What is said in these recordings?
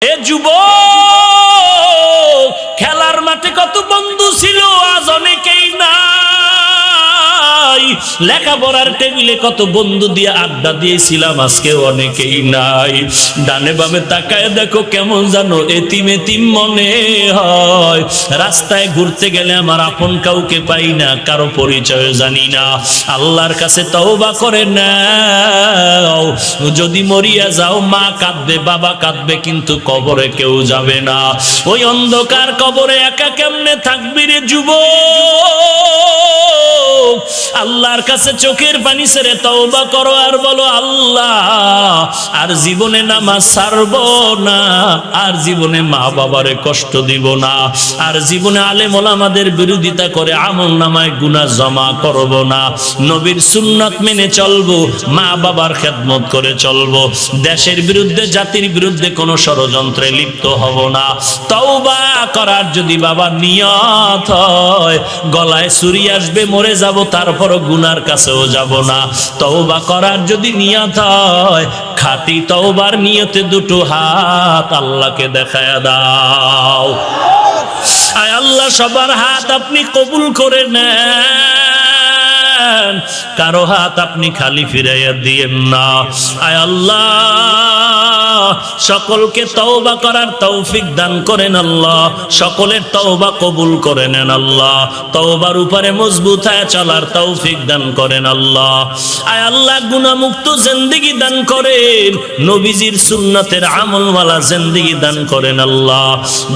এ যুবক, খেলার মাঠে কত বন্ধু ছিল, আজ অনেকেই নাই। লেখাপড়ার টেবিলে কত বন্ধু দিয়ে আড্ডা দিয়েছিলাম, আজকে অনেকেই নাই। ডানে বামে তাকায় দেখো কেমন জানো এতিম এতিম মনে হয়। রাস্তায় ঘুরতে গেলে আমার আপন কাউকে পাই না, কারো পরিচয় জানি না। আল্লাহর কাছে তওবা করে নাও। যদি মরিয়া যাও মা কাঁদবে, বাবা কাঁদবে, কিন্তু কবরে কেউ যাবে না। ওই অন্ধকার কবরে একা কেমনে থাকবি রে যুবক? আল্লাহর কাছে চোখের পানি ছেড়ে তওবা করো আর বলো, আল্লাহ আর জীবনে নামাজ ছাড়বো না, আর জীবনে মা বাবারে কষ্ট দিব না, আর জীবনে আলেম ওলামাদের বিরোধিতা করে আমল নামায় গুনাহ জমা করব না। নবীর সুন্নাত মেনে চলবো, মা বাবার খেদমত করে চলবো, দেশের বিরুদ্ধে জাতির বিরুদ্ধে কোনো ষড়যন্ত্রে লিপ্ত হব না। তওবা করার যদি বাবা নিয়ত হয়, গলায় ছুরি আসবে মরে যাব, তারপরও গুনার কাছেও যাব না। তওবা করার যদি নিয়ত হয়, খাঁটি তওবার নিয়তে দুটো হাত আল্লাহকে দেখায় দাও। আয় আল্লাহ, সবার হাত আপনি কবুল করে নেন, কারো হাত আপনি খালি ফিরাইয়া দিয়েন না। আয় আল্লাহ, সকলকে তওবা করার তৌফিক দান করেন আল্লাহ, সকলের তওবা কবুল করে নেন আল্লাহ, তওবার উপরে মজবুত হয়ে চলার তৌফিক দান করেন আল্লাহ। আয় আল্লাহ, গুনাহমুক্ত জিন্দেগি দান করেন, নবীজির সুন্নাতের আমলওয়ালা জিন্দেগি দান করেন আল্লাহ।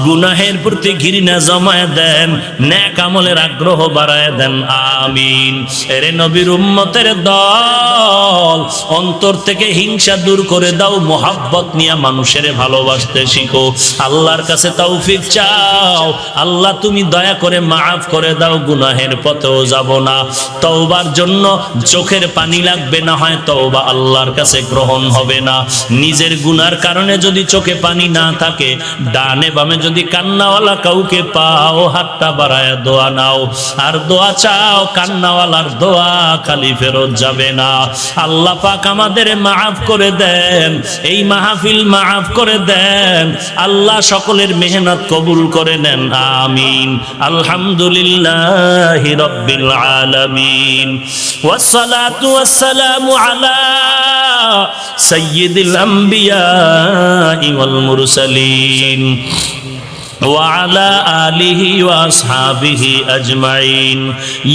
গুনাহের প্রতি ঘৃণা জমায় দেন, নেক আমলের আগ্রহ বাড়ায় দেন, আমিন। এরে নবীর উম্মতের দল, অন্তর থেকে হিংসা দূর করে দাও, মোহাব্বত নিয়ে মানুষের ভালোবাসতে শিখো। আল্লাহর কাছে তৌফিক চাও, আল্লাহ তুমি দয়া করে মাফ করে দাও, গুনাহের পথেও যাব না। তওবার জন্য চোখের পানি লাগবে, না হয় তওবা আল্লাহর কাছে গ্রহণ হবে না। নিজের গুনার কারণে যদি চোখে পানি না থাকে, ডানে বামে যদি কান্নাওয়ালা কাউকে পাও, হাতটা বাড়ায় দোয়া নাও, আর দোয়া চাও, কান্নাওয়ালার দোয়া খালি ফেরত যাবে না। আল্লাহ পাক আমাদের মাফ করে দেন, এই মাহফিল মাফ করে দেন আল্লাহ, সকলের মেহনত কবুল করে নেন, আমিন। আলহামদুলিল্লাহি রাব্বিল আলামিন, ওয়াসসালাতু ওয়াসসালামু আলা সাইয়্যিদিল আমবিয়া ওয়াল মুরসালিন وعلى آله وأصحابه أجمعين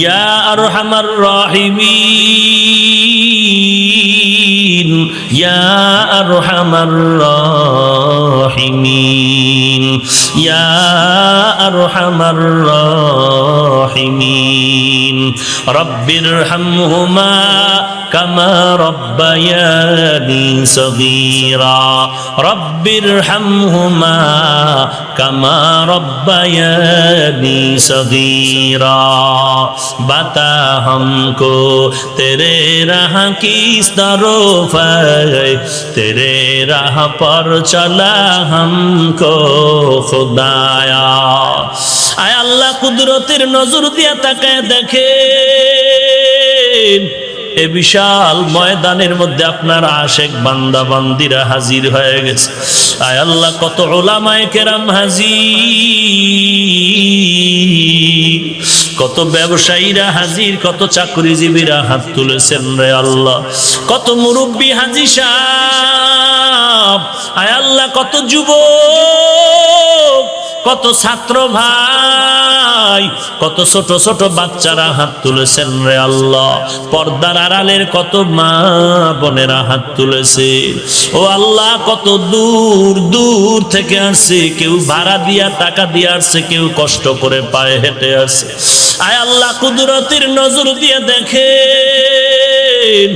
يا أرحم الراحمين يا أرحم الراحمين يا أرحم الراحمين رب ارحمهما كما ربياني صغيرا رب ارحمهما كما रब्बयानी सगीरा बता हमको तेरे राह किस तरफ है तेरे राह पर चला हमको खुदाया। आय अल्लाह कुदरतेर नजर दिया ताकाय देखेन, এ বিশাল ময়দানের মধ্যে আপনার আশেক বান্দা বান্দিরা হাজির হয়ে গেছে। আয় আল্লাহ, কত উলামায়ে কেরাম হাজির, কত ব্যবসায়ীরা হাজির, কত চাকরিজীবীরা হাত তুলেছেন রে আল্লাহ, কত মুরব্বী হাজি সাহেব। আয় আল্লাহ, কত যুবক, কত ছাত্র ভাই, কত ছোট ছোট বাচ্চারা হাত তুলেছেন রে আল্লাহ, পর্দার আড়ালের কত মা বোনেরা হাত তুলেছে। ও আল্লাহ, কত দূর দূর থেকে আসছে, কেউ ভাড়া দিয়া টাকা দিয়ে আসছে, কেউ কষ্ট করে পায়ে হেঁটে আসছে। আয় আল্লাহ, কুদরতের নজর দিয়ে দেখেন,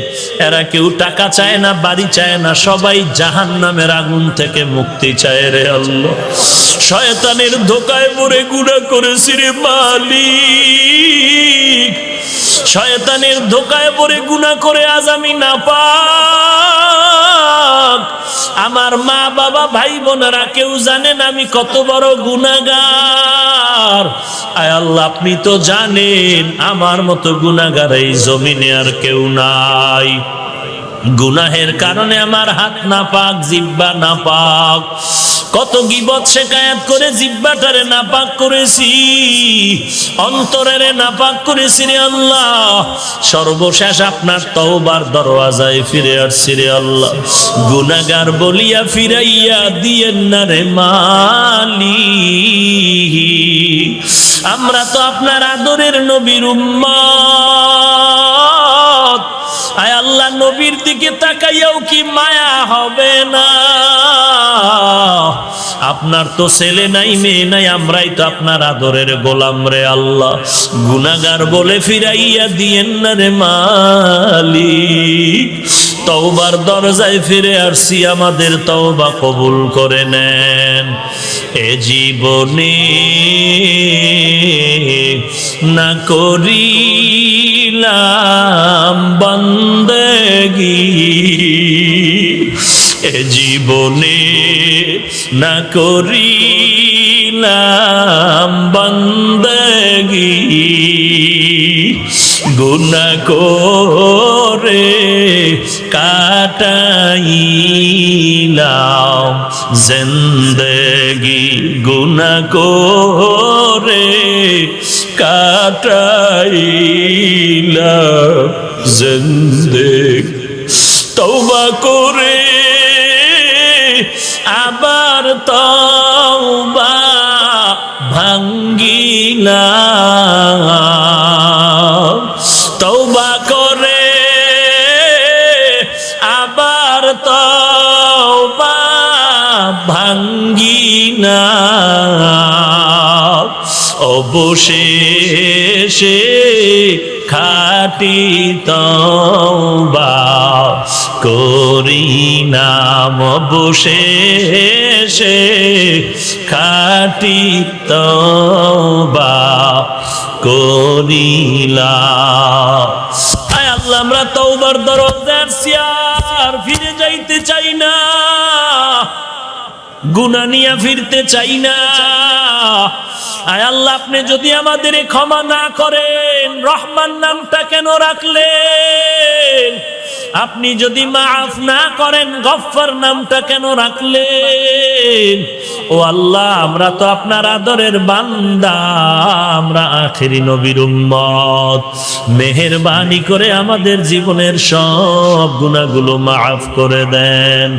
এরা কেউ টাকা চায় না, বাড়ি চায় না, সবাই জাহান্নামের আগুন থেকে মুক্তি চায় রে আল্লাহ। শয়তানের ধোকায় পড়ে গুনাহ করেছি রে মালিক, শয়তানের ধোকায় পড়ে গুনাহ করে আজ আমি নাপাক। আমার মা বাবা ভাই বোনেরা কেউ জানেন আমি কত বড় গুনাহগার। আয় আল্লাহ, আপনি তো জানেন আমার মতো গুনাহগার এই জমিনে আর কেউ নাই। গুনাহের কারণে আমার হাত নাপাক, জিহ্বা নাপাক, কত গীবত শিকায়াত করে জিহ্বাটারে নাপাক করেছি, অন্তরের নাপাক করেছি রে আল্লাহ। সর্বশেষ আপনার তওবার দরওয়াজায় ফিরে আসছি রে আল্লাহ। গুনাহগার বলিয়া ফিরাইয়া দিয়েন না রে মালিক। আমরা তো আপনার আদরের নবীর উম্মত। আয় আল্লাহ, নবীর দিকে তাকাইয়াও কি মায়া হবে না? আপনার তো ছেলে নাই, মেয়ে নাই, আমরাই তো আপনার আদরের গোলাম রে আল্লাহ। গুনাহগার বলে ফিরাইয়া দিয়েন না রে মালিক। তওবার দরজায় ফিরে আসছি, আমাদের তওবা কবুল করে নেন। এ জীবনে না করিলাম বন্দেগী, এ জীবনে না করিলাম বন্দেগী, গুনাহ করে কাটাইলাম জিন্দেগি, গুনাহ করে কাটাইলাম জিন্দেগি। তওবা করে আবার তওবা ভাঙ্গিলাম, তওবা করে আবার তওবা ভাঙ্গিলাম। অবশেষে খাঁটি তওবা করিলাম, অবশেষে খাঁটি তওবা করিলাম। আয় আল্লাহ, আমরা তওবার দরজায় আসছি, আর ফিরে যাইতে চাই না, গুনাহ নিয়ে ফিরতে চাই না। আয় আল্লাহ, আপনি যদি আমাদের ক্ষমা না করেন, রহমান নামটা কেন রাখলেন? আপনি যদি মাফ না করেন, গফফার নামটা কেন রাখলেন? ও আল্লাহ, আমরা তো আপনার আদরের বান্দা, আমরা আখেরি নবীর উম্মত। মেহেরবানি করে আমাদের জীবনের সব গুনাহগুলো মাফ করে দেন।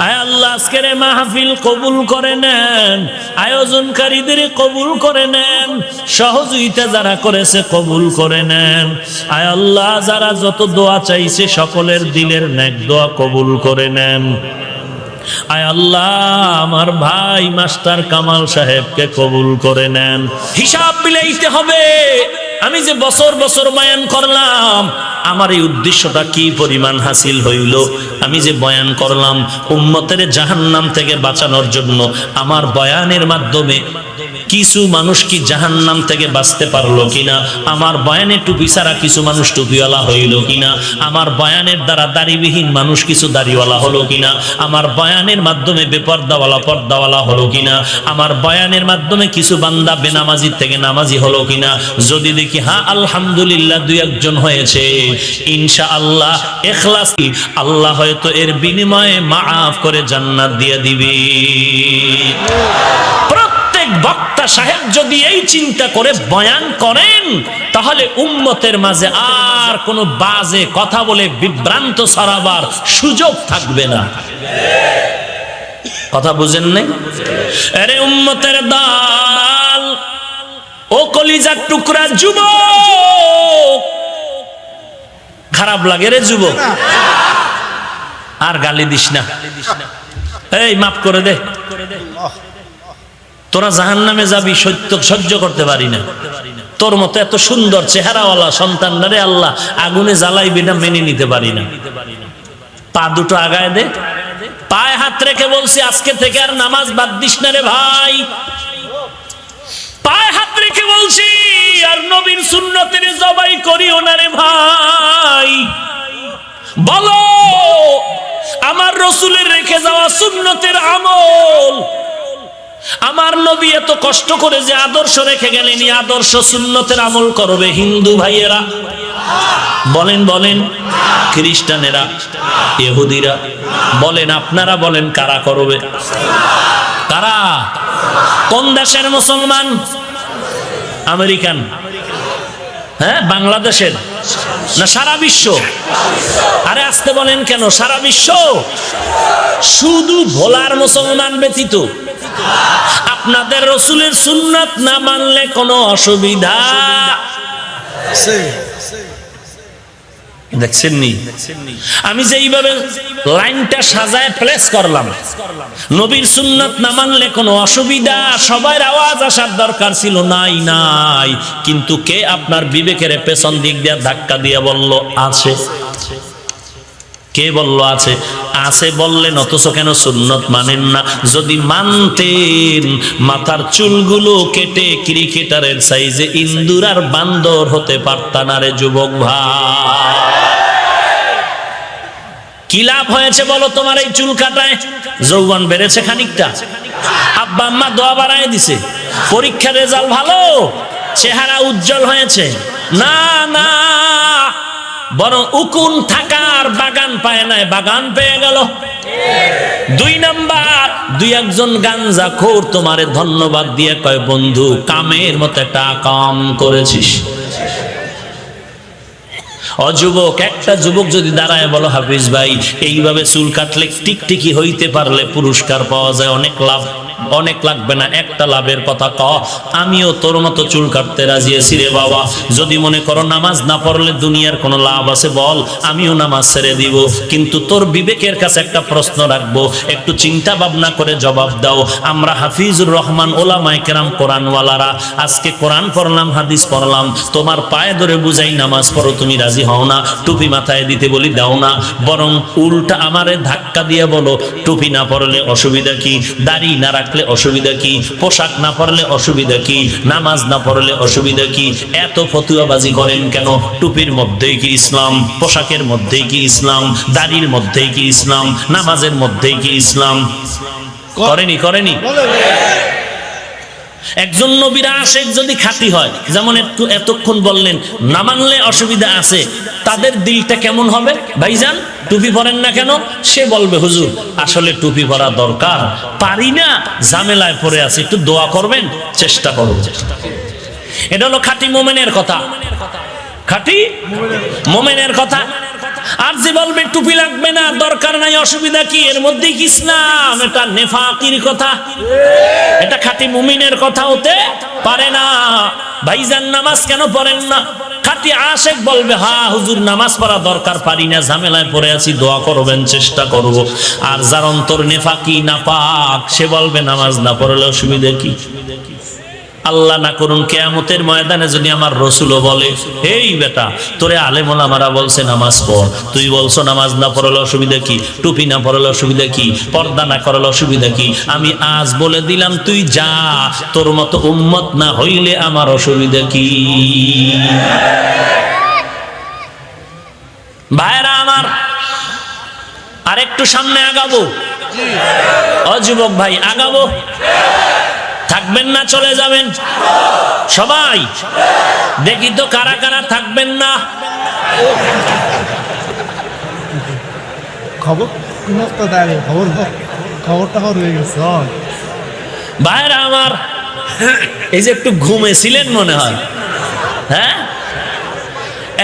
আয় আল্লাহ, আজকের মাহফিল কবুল করে নেন, আয়োজনকারীদের কবুল করে নেন, সহযোগিতা যারা করেছে কবুল করে নেন। আয় আল্লাহ, যারা যত দোয়া চাইছে সকলের দিলের নেক দোয়া কবুল করে নেন। আয় আল্লাহ, আমার ভাই মাস্টার কামাল সাহেবকে কবুল করে নেন। হিসাব মিলাইতে হবে, আমি যে বছর বছর বয়ান করলাম, আমার এই উদ্দেশ্যটা কি পরিমাণ হাসিল হইল? আমি যে বয়ান করলাম উম্মতের জাহান্নাম থেকে বাঁচানোর জন্য, আমার বয়ানের মাধ্যমে কিছু মানুষ কি জাহান্নাম থেকে বাঁচতে পারলো কিনা? আমার বয়ানে টুপি ছাড়া কিছু মানুষ টুপিওয়ালা হইল কিনা? আমার বয়ানের দ্বারা দাড়িবিহীন মানুষ কিছু দাড়িওয়ালা হলো কিনা? আমার বয়ানের মাধ্যমে বেপর্দাওয়ালা পর্দাওয়ালা হলো কিনা? আমার বয়ানের মাধ্যমে কিছু বান্দা বেনামাজির থেকে নামাজি হলো কিনা? যদি দেখি হ্যাঁ আলহামদুলিল্লাহ দুই একজন হয়েছে, ইনশাআল্লাহ ইখলাস, আল্লাহ হয়তো এর বিনিময়ে মাফ করে জান্নাত দিয়ে দিবে। প্রত্যেক বক্তা সাহেব যদি এই চিন্তা করে বয়ান করেন, তাহলে উম্মতের মাঝে আর কোনো বাজে কথা বলে বিভ্রান্ত ছড়াবার সুযোগ থাকবে না। কথা বুঝেন নাই? আরে উম্মতের দল, ও কলিজার টুকরা যুবক, খারাপ লাগে রে যুবক, আর গালি দিস না, এই মাফ করে দে, তোরা জাহান্নামে যাবি, সত্য সহ্য করতে পারি না। তোর মতো এত সুন্দর চেহারাওয়ালা সন্তানরে আল্লাহ আগুনে জ্বালাইবি না, মেনে নিতে পারি না। পা দুটো আগায় দে, পায়ে হাত রেখে বলছি আজকে থেকে আর নামাজ বাদ দিস না রে ভাই। পায়ে হাত রেখে বলছি আর নবীর সুন্নতের জবাই করিও না রে ভাই। বলো আমার রসুলের রেখে যাওয়া সুন্নতের আমল, আমার নবী এত কষ্ট করে যে আদর্শ রেখে গেলেন, আদর্শ সুন্নতের আমল করবে হিন্দু ভাইয়েরা? বলেন বলেন, খ্রিস্টানেরা, ইহুদিরা? বলেন আপনারা, বলেন কারা করবে? কোন দেশের মুসলমান? আমেরিকান? হ্যাঁ, বাংলাদেশের না সারা বিশ্ব? আরে আসতে বলেন কেন? সারা বিশ্ব। শুধু ভোলার মুসলমান ব্যতীত। আপনাদের রসুলের সুন্নাত না মানলে কোনো অসুবিধা? দেখছেন নি আমি যে এইভাবে লাইনটা সাজায় প্লেস করলাম, নবীর সুন্নাত না মানলে কোনো অসুবিধা? সবার আওয়াজ আসার দরকার ছিল, নাই নাই। কিন্তু কে আপনার বিবেকের পেছন দিক দিয়ে ধাক্কা দিয়ে বলল আছে? কে বলল আছে? আছে বললেন, অথচ কেন সুন্নত মানেন না? যদি মানতেন মাথার চুলগুলো কেটে ক্রিকেটারের সাইজে ইন্দুর আর বান্দর হতে পারতা না রে যুবক ভাই। কি লাভ হয়েছে বলো তোমার এই চুল কাটায়? যৌবন বেড়েছে খানিকটা, আব্বা আম্মা দোয়া বাড়ায় দিছে, পরীক্ষার রেজাল্ট ভালো, চেহারা উজ্জ্বল হয়েছে? না না, বরং উকুন থাকার বাগান পায় নাই, বাগান পেয়ে গেল। দুই নাম্বার, দুই একজন গাঞ্জাখোর তোমারে ধন্যবাদ দিয়ে কয়, বন্ধু কামের মতো একটা কাম করেছিস। অযুবক, একটা যুবক যদি দাঁড়ায় বলো, হাফিজ ভাই এইভাবে চুল কাটলে টিকটিকি হইতে পারলে পুরস্কার পাওয়া যায়, অনেক লাভ। অনেক লাগবে না, একটা লাভের কথা ক। আমিও তোর মতো চুল কাটতে রাজি আছি রে বাবা। যদি মনে করো নামাজ না পড়লে দুনিয়ার কোনো লাভ আছে, বল, আমিও নামাজ ছেড়ে দিব। কিন্তু তোর বিবেকের কাছে একটা প্রশ্ন রাখবো, একটু চিন্তা ভাবনা করে জবাব দাও। আমরা হাফিজুর রহমান ওলামায়ে কেরাম কোরআনওয়ালারা আজকে কোরআন পড়লাম, হাদিস পড়লাম, তোমার পায়ে ধরে বুঝাই নামাজ পড়ো, তুমি রাজি হও না। টুপি মাথায় দিতে বলি, দাও না। বরং উল্টা আমারে ধাক্কা দিয়ে বলো, টুপি না পড়লে অসুবিধা কি? দাড়ি না রাখলে অসুবিধা কি? পোশাক না পরলে অসুবিধা কি? নামাজ না পড়লে অসুবিধা কি? এত ফতুয়াবাজি করেন কেন? টুপির মধ্যেই কি ইসলাম? পোশাকের মধ্যেই কি ইসলাম? দাড়ির মধ্যেই কি ইসলাম? নামাজের মধ্যেই কি ইসলাম? করেনি? করেনি? একজন নবীর আশিক যদি খাঁটি হয়, যেমন একটু এতক্ষণ বললেন না মানলে অসুবিধা আছে, তাদের দিলটা কেমন হবে? ভাইজান টুপি পরেন না কেন? সে বলবে, হুজুর আসলে টুপি পরা দরকার, পারি না, ঝামেলায় পড়ে আছি, একটু দোয়া করবেন, চেষ্টা করব। এটা হলো খাঁটি মুমিনের কথা, খাঁটি মুমিনের কথা। আর যে বলবে টুপি লাগবে না, দরকার নাই, অসুবিধা কি, এর মধ্যেই কি ইসলাম? এটা নেফাকির কথা, এটা খাঁটি মুমিনের কথা হতে পারে না। ভাইজান নামাজ কেন পড়েন না? খাঁটি আশিক বলবে, হ্যাঁ হুজুর নামাজ পড়া দরকার, পারি না, ঝামেলায় পড়ে আছি, দোয়া করবেন, চেষ্টা করব। আর যার অন্তর নেফাকি নাপাক, সে বলবে নামাজ না পড়লে অসুবিধা কি? আল্লাহ না করুন কিয়ামতের ময়দানে যদি আমার রাসূলও বলে, এই বেটা তোরে আলেম ওলামারা বলছে নামাজ পড়, তুই বলছো নামাজ না পড়লে অসুবিধা কি? টুপি না পড়লে অসুবিধা কি? পর্দা না করলে অসুবিধা কি? আমি আজ বলে দিলাম, তুই যা, তোর মতো উম্মত না হইলে আমার অসুবিধা কি? ভাইরা আমার, আরেকটু সামনে আগাবো। অযুবক ভাই আগাবো, থাকবেন না চলে যাবেন? সবাই দেখি তো কারা কারা থাকবেন না। ভাইরা আমার, এই যে একটু ঘুমেছিলেন মনে হয়, হ্যাঁ?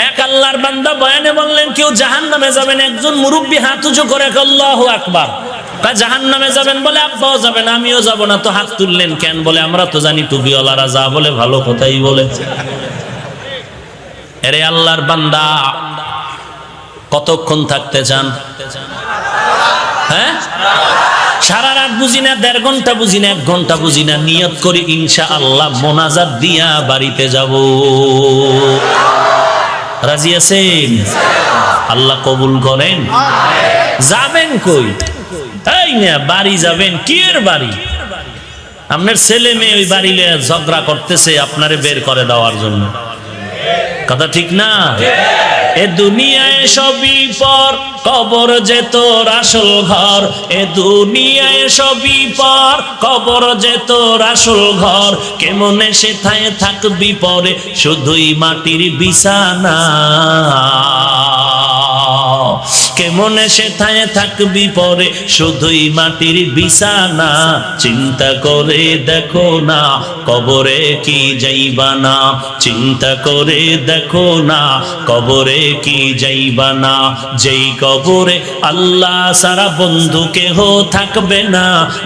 এক আল্লাহর বান্দা বয়ানে বললেন, কেউ জাহান্নামে যাবেন, একজন মুরব্বী হাত উঁচু করে আল্লাহু আকবার। জাহান্নামে যাবেন বলে, আব্বাও যাবেন, আমিও যাব না। তো হাত তুললেন কেন? বলে আমরা তো জানি টুপিওয়ালারা যা বলে ভালো কথাই বলে। এরে আল্লাহর বান্দা, কতক্ষণ থাকতে চান? হ্যাঁ, সারা রাত বুঝি না, 1.5 ঘন্টা বুঝি না, 1 ঘন্টা বুঝি না, নিয়ত করি ইনশাআল্লাহ মোনাজাত দিয়া বাড়িতে যাব। রাজি আছেন? আল্লাহ কবুল করেন। যাবেন কই? এই না, বাড়ি যাবেন। কি এর বাড়ি? আপনার ছেলে মেয়ে ওই বাড়ি ঝগড়া করতেছে আপনারে বের করে দেওয়ার জন্য, কথা ঠিক না? এ দুনিয়ায় সবই পর, কবর যে তোর আসল ঘর। এ দুনিয়ায় সবই পর, কবর যে তোর আসল ঘর। কেমনে সেথায় থাকবি পরে, শুধুই মাটির বিছানা। কেমনে সেথায় থাকবি পরে শুধুই মাটির বিছানা চিন্তা করে দেখো না কবরে কি যাইবা না চিন্তা করে দেখো না কবরে কি যাইবা না যেই কবরে আল্লাহ সারা বন্ধু কেহ থাকবে না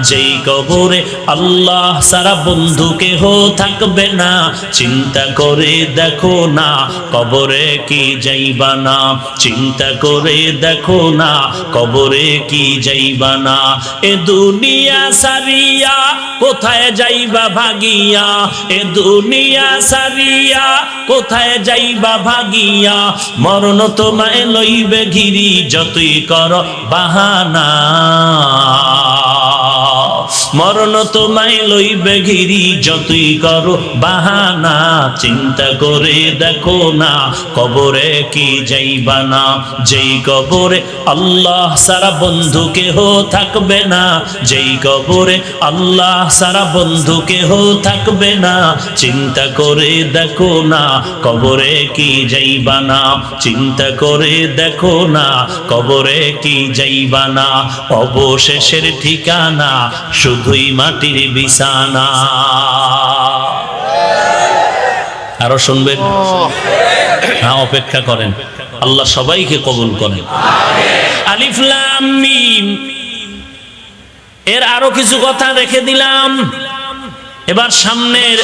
যেই কবরে আল্লাহ সারা বন্ধু কেহ থাকবে না চিন্তা করে দেখো না কবরে কি যাইবা না চিন্তা করে দেখো না কবরে কি যাইবা না এ দুনিয়া সারিয়া কোথায় যাইবা ভাগিয়া এ দুনিয়া সারিয়া কোথায় যাইবা ভাগিয়া মরণ তোমায় লইবে ঘিরি যতই কর বাহানা মরণ তোমায় লইবে ঘিরি যতই করো বাহানা চিন্তা করে দেখো না কবরে কি যাইবা না যেই কবরে আল্লাহ সারা বন্ধু কেহ থাকবে না যেই কবরে আল্লাহ সারা বন্ধু কেহ থাকবে না চিন্তা করে দেখো না কবরে কি যাইবা না চিন্তা করে দেখো না কবরে কি যাইবা না অবশেষের ঠিকানা শুধুই মাটির বিছানা আরো শুনবেন হ্যাঁ অপেক্ষা করেন আল্লাহ সবাইকে কবুল করেন আলিফ লাম মিম এর আরো কিছু কথা রেখে দিলাম এবার সামনের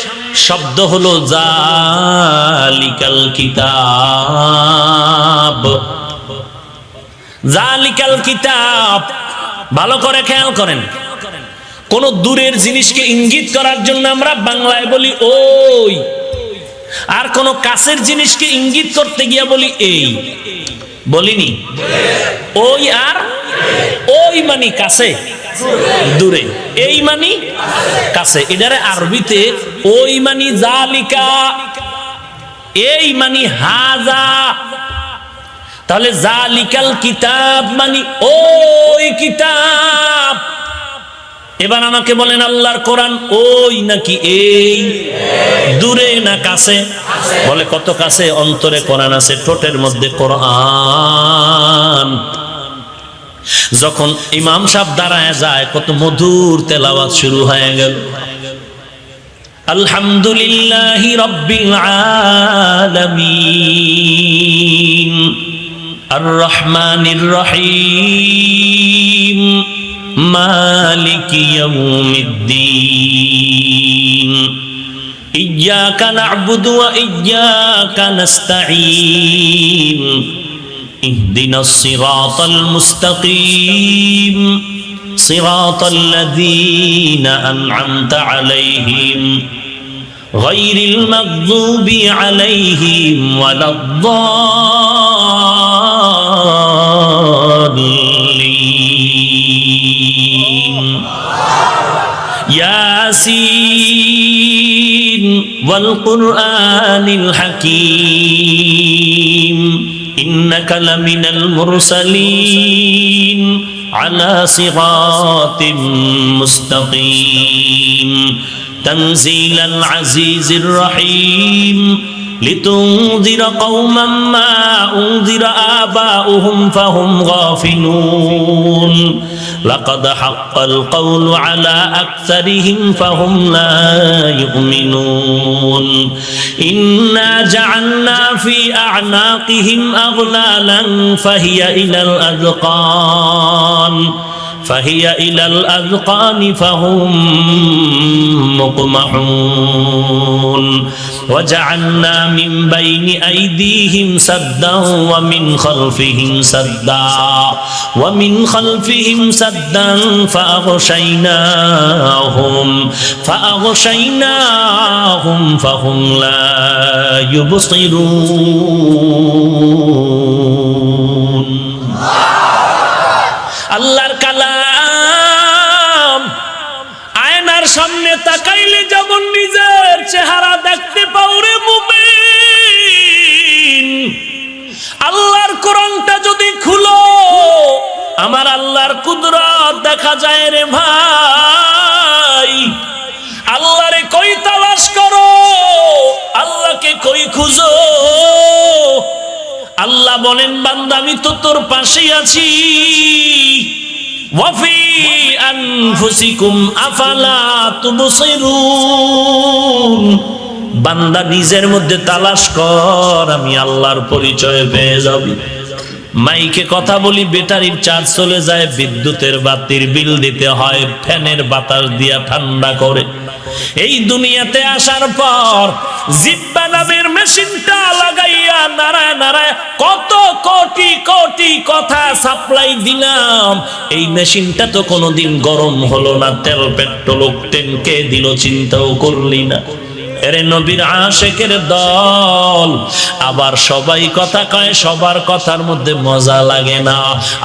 শব্দ হলো জালিকাল কিতাব জালিকাল কিতাব ভালো করে খেয়াল করেন কোন দূরের জিনিসকে ইঙ্গিত করার জন্য আমরা বাংলায় বলি ওই আর কোন কাছের জিনিসকে ইঙ্গিত করতে গিয়া বলি এই বলিনি ওই আর ওই মানে কাছে দূরে এই মানে কাছে এটারে আরবিতে ওই মানে জালিকা এই মানে হাজা তাহলে জালিকাল কিতাব মানে ওই কিতাব এবার আমাকে বলেন আল্লাহর কোরআন ওই নাকি এই দূরে না কাছে বলে কত কাছে অন্তরে কোরআন আছে ঠোঁটের মধ্যে কোরআন যখন ইমাম সাহেব দাঁড়ায় যায় কত মধুর তেলাওয়াত শুরু হয়ে গেল আলহামদুলিল্লাহি রাব্বিল আলামিন আর রহমানির রহিম মালিকি ইয়াউমিদ্দিন ইয়্যাকা না'বুদু ওয়া ইয়্যাকা নাস্তাঈন ইহদিনাস সিরাতাল মুস্তাকিম সিরাতাল লাযীনা আন'আমতা আলাইহিম গায়রিল মাগযুবি আলাইহিম ওয়ালাদ-দাল্লিন ইয়াসিন ওয়াল কুরআনিল হাকীম ইন্নাকা লামিনাল মুরসালিন আলা সিরাতিম মুস্তাকিম তানজিলাল আজিজির রহিম لتنذر قوما ما أنذر آباؤهم فهم غافلون لقد حق القول على أكثرهم فهم لا يؤمنون إنا جعلنا في أعناقهم أغلالا فهي إلى الأذقان فهم مقمحون وجعلنا من بين أيديهم سدا ومن خلفهم سدا فأغشيناهم فهم لا يبصرون আল্লাহর কালাম আয়নার সামনে তাকাইলে যেমন নিজের চেহারা দেখতে পাও রে মুমিন আল্লাহর কোরআনটা যদি খুলো আমার আল্লাহর কুদরত দেখা যায় রে ভাই আল্লাহরে কই তালাশ করো আল্লাহকে কই খুঁজো আল্লাহ আল্লাহ বলেন বান্দা আমি তো তোর পাশেই আছি ওয়াফি আনফুসিকুম আফালা তুবসিরুন বান্দা নিজের মধ্যে তালাশ কর আমি আল্লাহর পরিচয় পেয়ে যাবি মাইকে কথা বলি ব্যাটারির চার্জ চলে যায় বিদ্যুতের বাতির বিল দিতে হয় ফ্যানের বাতাস দিয়া ঠান্ডা করে এই দুনিয়াতে আসার পর জিব্বা নামের মেশিনটা লাগাইয়া নারায় নারায় কত কোটি কোটি কথা সাপ্লাই দিলাম এই মেশিনটা তো কোনোদিন গরম হলো না তেল পেট্রোল অক্টেন কে দিল চিন্তাও করলি না এরে নবীর আশিকের দল আবার সবাই কথা কয় সবার কথার মধ্যে মজা লাগে না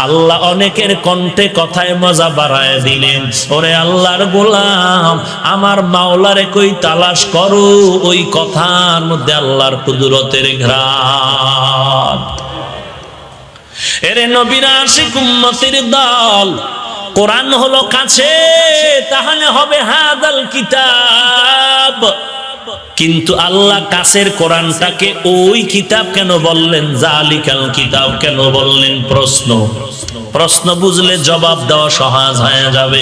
আল্লাহ অনেকের কণ্ঠে কথায় মজা বাড়ায় দিলেন ওরে আল্লাহর গোলাম আমার মাওলারে কই তালাশ করো ওই কথার মধ্যে আল্লাহর কুদরতের ঘ্রাণ এরে নবীর আশিক উম্মতের দল কোরআন হলো কাছে তাহলে হবে হাদাল কিতাব কিন্তু আল্লাহ কাছের কোরআনটাকে ওই কিতাব কেন বললেন জালিকাল কিতাব কেন বললেন প্রশ্ন বুঝলে জবাব দেওয়া সহজ হয়ে যাবে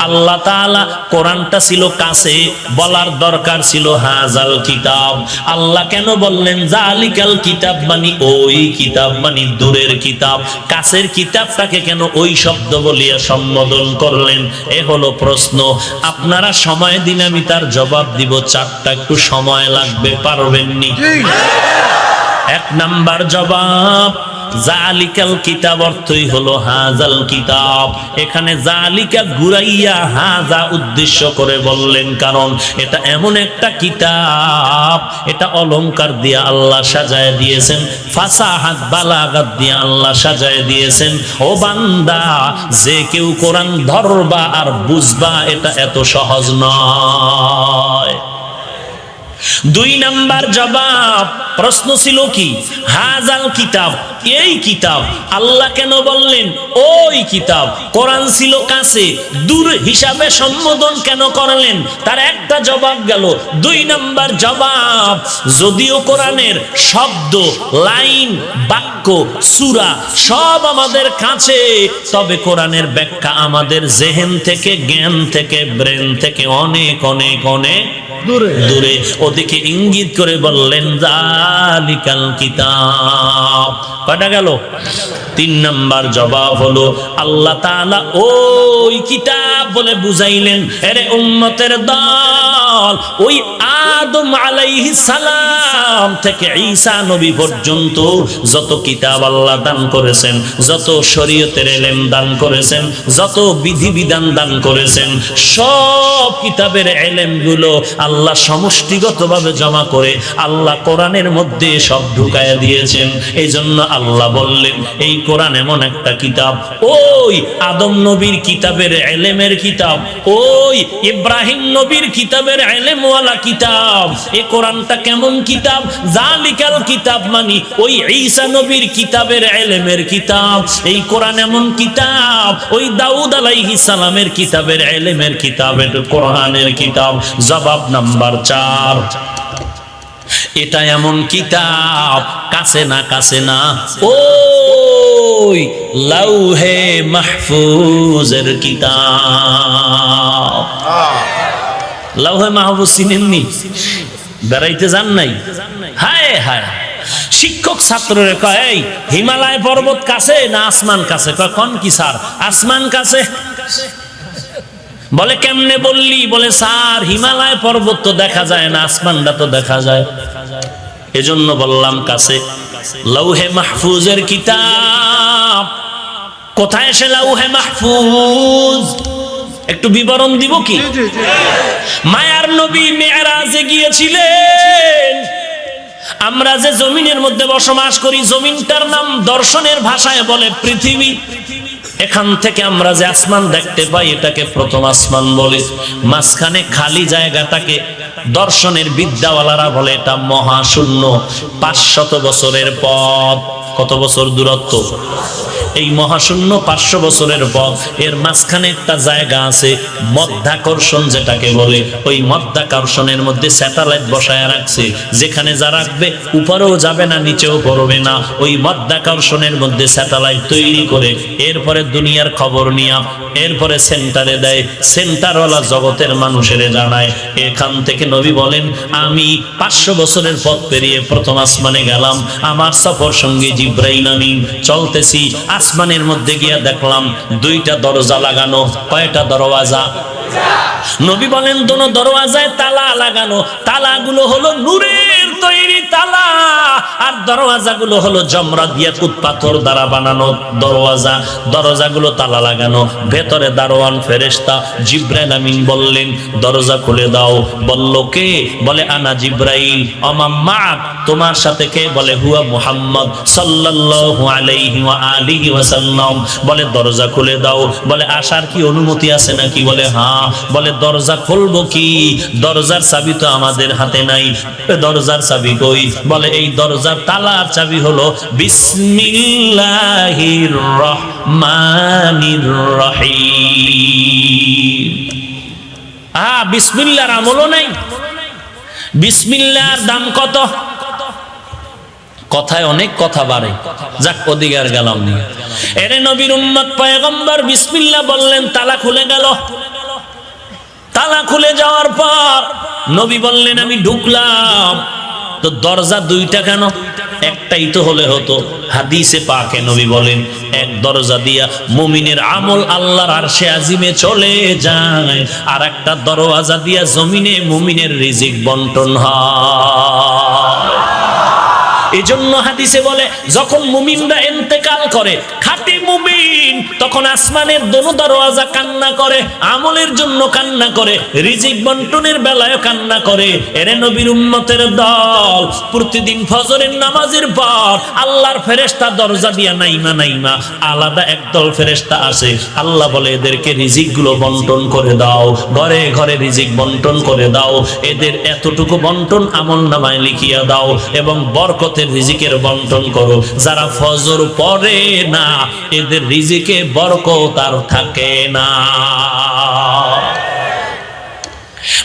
আল্লাহ তাআলা কোরআনটা ছিল কাছে বলার দরকার ছিল হাজাল কিতাব আল্লাহ কেন বললেন জালিকাল কিতাব মানে ওই কিতাব মানে দূরের কিতাব কাছের কিতাবটাকে কেন ওই শব্দ বলিয়া সম্বোধন করলেন এ হলো প্রশ্ন আপনারা সময় দিন আমি তার জবাব দিব চারটা একটু সময় লাগবে পারবেননি এক নাম্বার জবাব জালিকাল কিতাব অর্থই হলো হাজাল কিতাব এখানে জালিকা ঘুরাইয়া হাজা উদ্দেশ্য করে বললেন কারণ এটা এমন একটা কিতাব এটা অলংকার দিয়ে আল্লাহ সাজায় দিয়েছেন ফাসাহাত বালাগাত দিয়ে আল্লাহ সাজায় দিয়েছেন ও বান্দা যে কেউ কোরআন ধরবা আর বুঝবা এটা এত সহজ নয় দুই নাম্বার জবাব প্রশ্ন ছিল কি হাজাল কিতাব এই কিতাব আল্লাহ কেন বললেন ওই কিতাব কোরআন ছিল কাছে দূর হিসাবে সম্বোধন কেন করলেন তার একটা জবাব গেল দুই নাম্বার জবাব যদিও কোরআনের শব্দ লাইন বাক্য সূরা সব আমাদের কাছে তবে কোরআনের ব্যাখ্যা আমাদের জেহেন থেকে জ্ঞান থেকে ব্রেন থেকে অনেক অনেক অনেক দূরে ওদিকে ইঙ্গিত করে বললেন জালিকাল কিতাব কয়টা গেল তিন নাম্বার জবাব হলো আল্লাহ তাআলা ওই কিতাব বলে বুঝাইলেন আরে উম্মতের দল ওই আদম আলাইহিস সালাম থেকে ঈসা নবী পর্যন্ত যত কিতাব আল্লাহ দান করেছেন যত শরীয়তের ইলম দান করেছেন যত বিধিবিধান দান করেছেন সব কিতাবের ইলমগুলো আল্লাহ সমষ্টিগতভাবে জমা করে আল্লাহ কোরআনের মধ্যে সব ঢুকায়া দিয়েছেন এইজন্য আল্লাহ বললেন এই কোরআন এমন একটা কিতাব ওই আদম নবীর কিতাবের ইলমের কিতাব ওই ইব্রাহিম নবীর কিতাবের ইলমওয়ালা কিতাব এই কোরআনটা কেমন কিতাব জালিকাল কিতাব মানে ওই ঈসা নবীর কিতাবের ইলমের কিতাব এই কোরআন এমন কিতাব ওই দাউদ আলাইহিস সালামের কিতাবের ইলমের কিতাব এটা কোরআনের কিতাব জবাব নাম্বার 4 এটা এমন কিতাব কাছে না ওই লাউহে মাহফুজের কিতাব লাউহে মাহফুজ চিনেননি বেড়াইতে যান নাই হায় হায় শিক্ষক ছাত্ররে কয় এই হিমালয় পর্বত কাছে না আসমান কাছে কয় কোন কি স্যার আসমান কাছে বলে কেমনে বললি বলে স্যার হিমালয় পর্বত তো দেখা যায় না আসমানটা তো দেখা যায় এজন্য বললাম কাছে লাউহে মাহফুজের কিতাব কোথায় সে লাউহে মাহফুজ একটু বিবরণ দিব কি মায়ার নবী মেরাজে গিয়েছিলেন আমরা যে জমিনের মধ্যে বসবাস করি জমিনটার নাম দর্শনের ভাষায় বলে পৃথিবী এখান থেকে আমরা যে আসমান দেখতে পাই এটাকে প্রথম আসমান বলে মাঝখানে খালি জায়গাটাকে দর্শনের বিদ্যাওয়ালারা বলে এটা মহাশূন্য 500 বছরের পথ কত বছর দূরত্ব এই মহাশূন্য 500 বছরের পথ, এর মাঝখানে একটা জায়গা আছে মধ্যাকর্ষণ যেটাকে বলে, ওই মধ্যাকর্ষণের মধ্যে স্যাটেলাইট বসায় রাখছে, যেখানে যা রাখবে উপরেও যাবে না নিচেও পড়বে না, ওই মধ্যাকর্ষণের মধ্যে স্যাটেলাইট তৈরি করে এরপরে দুনিয়ার খবর নিয়ে এরপরে সেন্টারে দেয়, সেন্টারওয়ালা জগতের মানুষের জানায়। এখান থেকে নবী বলেন, আমি 500 বছরের পথ পেরিয়ে প্রথম আসমানে গেলাম, আমার সফর সঙ্গী জিব্রাইল আমিন, চলতেছি, আসমানের মধ্যে গিয়া দেখলাম 2টা দরজা লাগানো। কয়টা দরওয়াজা? নবী বলেন দোনো দরওয়াজায় তালা লাগানো। তালাগুলো হলো নূরের তৈরি তালা, আর দরওয়াজাগুলো হলো জমরাত ইয়াকুত পাথর দ্বারা বানানো দরওয়াজা। দরজাগুলো তালা লাগানো, ভেতরে দারোয়ান ফেরেশতা জিব্রাইল আমিন বললেন, দরজা খুলে দাও। বলল কে? বলে আনা জিব্রাইল। অমাম্মা, তোমার সাথে কে? বলে হুয়া মুহাম্মদ সাল্লাল্লাহু আলাইহি ওয়া আলিহি ওয়াসাল্লাম। বলে দরজা খুলে দাও। বলে আসার কি অনুমতি আছে নাকি? বলে হ্যাঁ। বলে দরজা খুলবো কি? দরজার চাবি তো আমাদের হাতে নাই। দরজার চাবি কই? বলে এই দরজার তালার চাবি হলো বিসমিল্লাহির রহমানির রহিম। বিসমিল্লাহর আমলও নাই। বিসমিল্লাহর দাম কত? কথায় অনেক কথা বাড়ে, যাক ওদিকে আর গেলাম না। এরে নবীর উম্মত পয়গম্বর বিসমিল্লাহ বললেন, তালা খুলে গেল। তালা খুলে যাওয়ার পর নবী বললেন, আমি ঢুকলাম। তো দরজা 2টা কেন? একটাই তো হলে হতো। হাদিসে পাকে নবী বলেন, এক দরজা দিয়া মুমিনের আমল আল্লাহর আরশে আজিমে চলে যায়, আর একটা দরওয়াজা দিয়া জমিনে মুমিনের রিজিক বন্টন হয়। এজন্য হাদিসে বলে, যখন মুমিনরা ইন্তেকাল করে, খাঁটি মুমিন, তখন আসমানের দোনো দরওয়াজা কান্না করে, আমলের জন্য কান্না করে, রিজিক বন্টনের বেলায় কান্না করে। এরে নবীর উম্মতের দল, প্রতিদিন ফজরের নামাজের পর আল্লাহর ফেরেশতা দরজা দিয়া নাইমা আলাদা একদল ফেরেশতা আসে। আল্লাহ বলে, এদেরকে রিজিক গুলো বন্টন করে দাও, ঘরে ঘরে রিজিক বন্টন করে দাও, এদের এতটুকু বন্টন আমল নামায় লিখিয়া দাও, এবং বরকতে রিজিকের বন্টন করো। যারা ফজর পড়ে না, এদের রিজিকে বরকত আর থাকে না।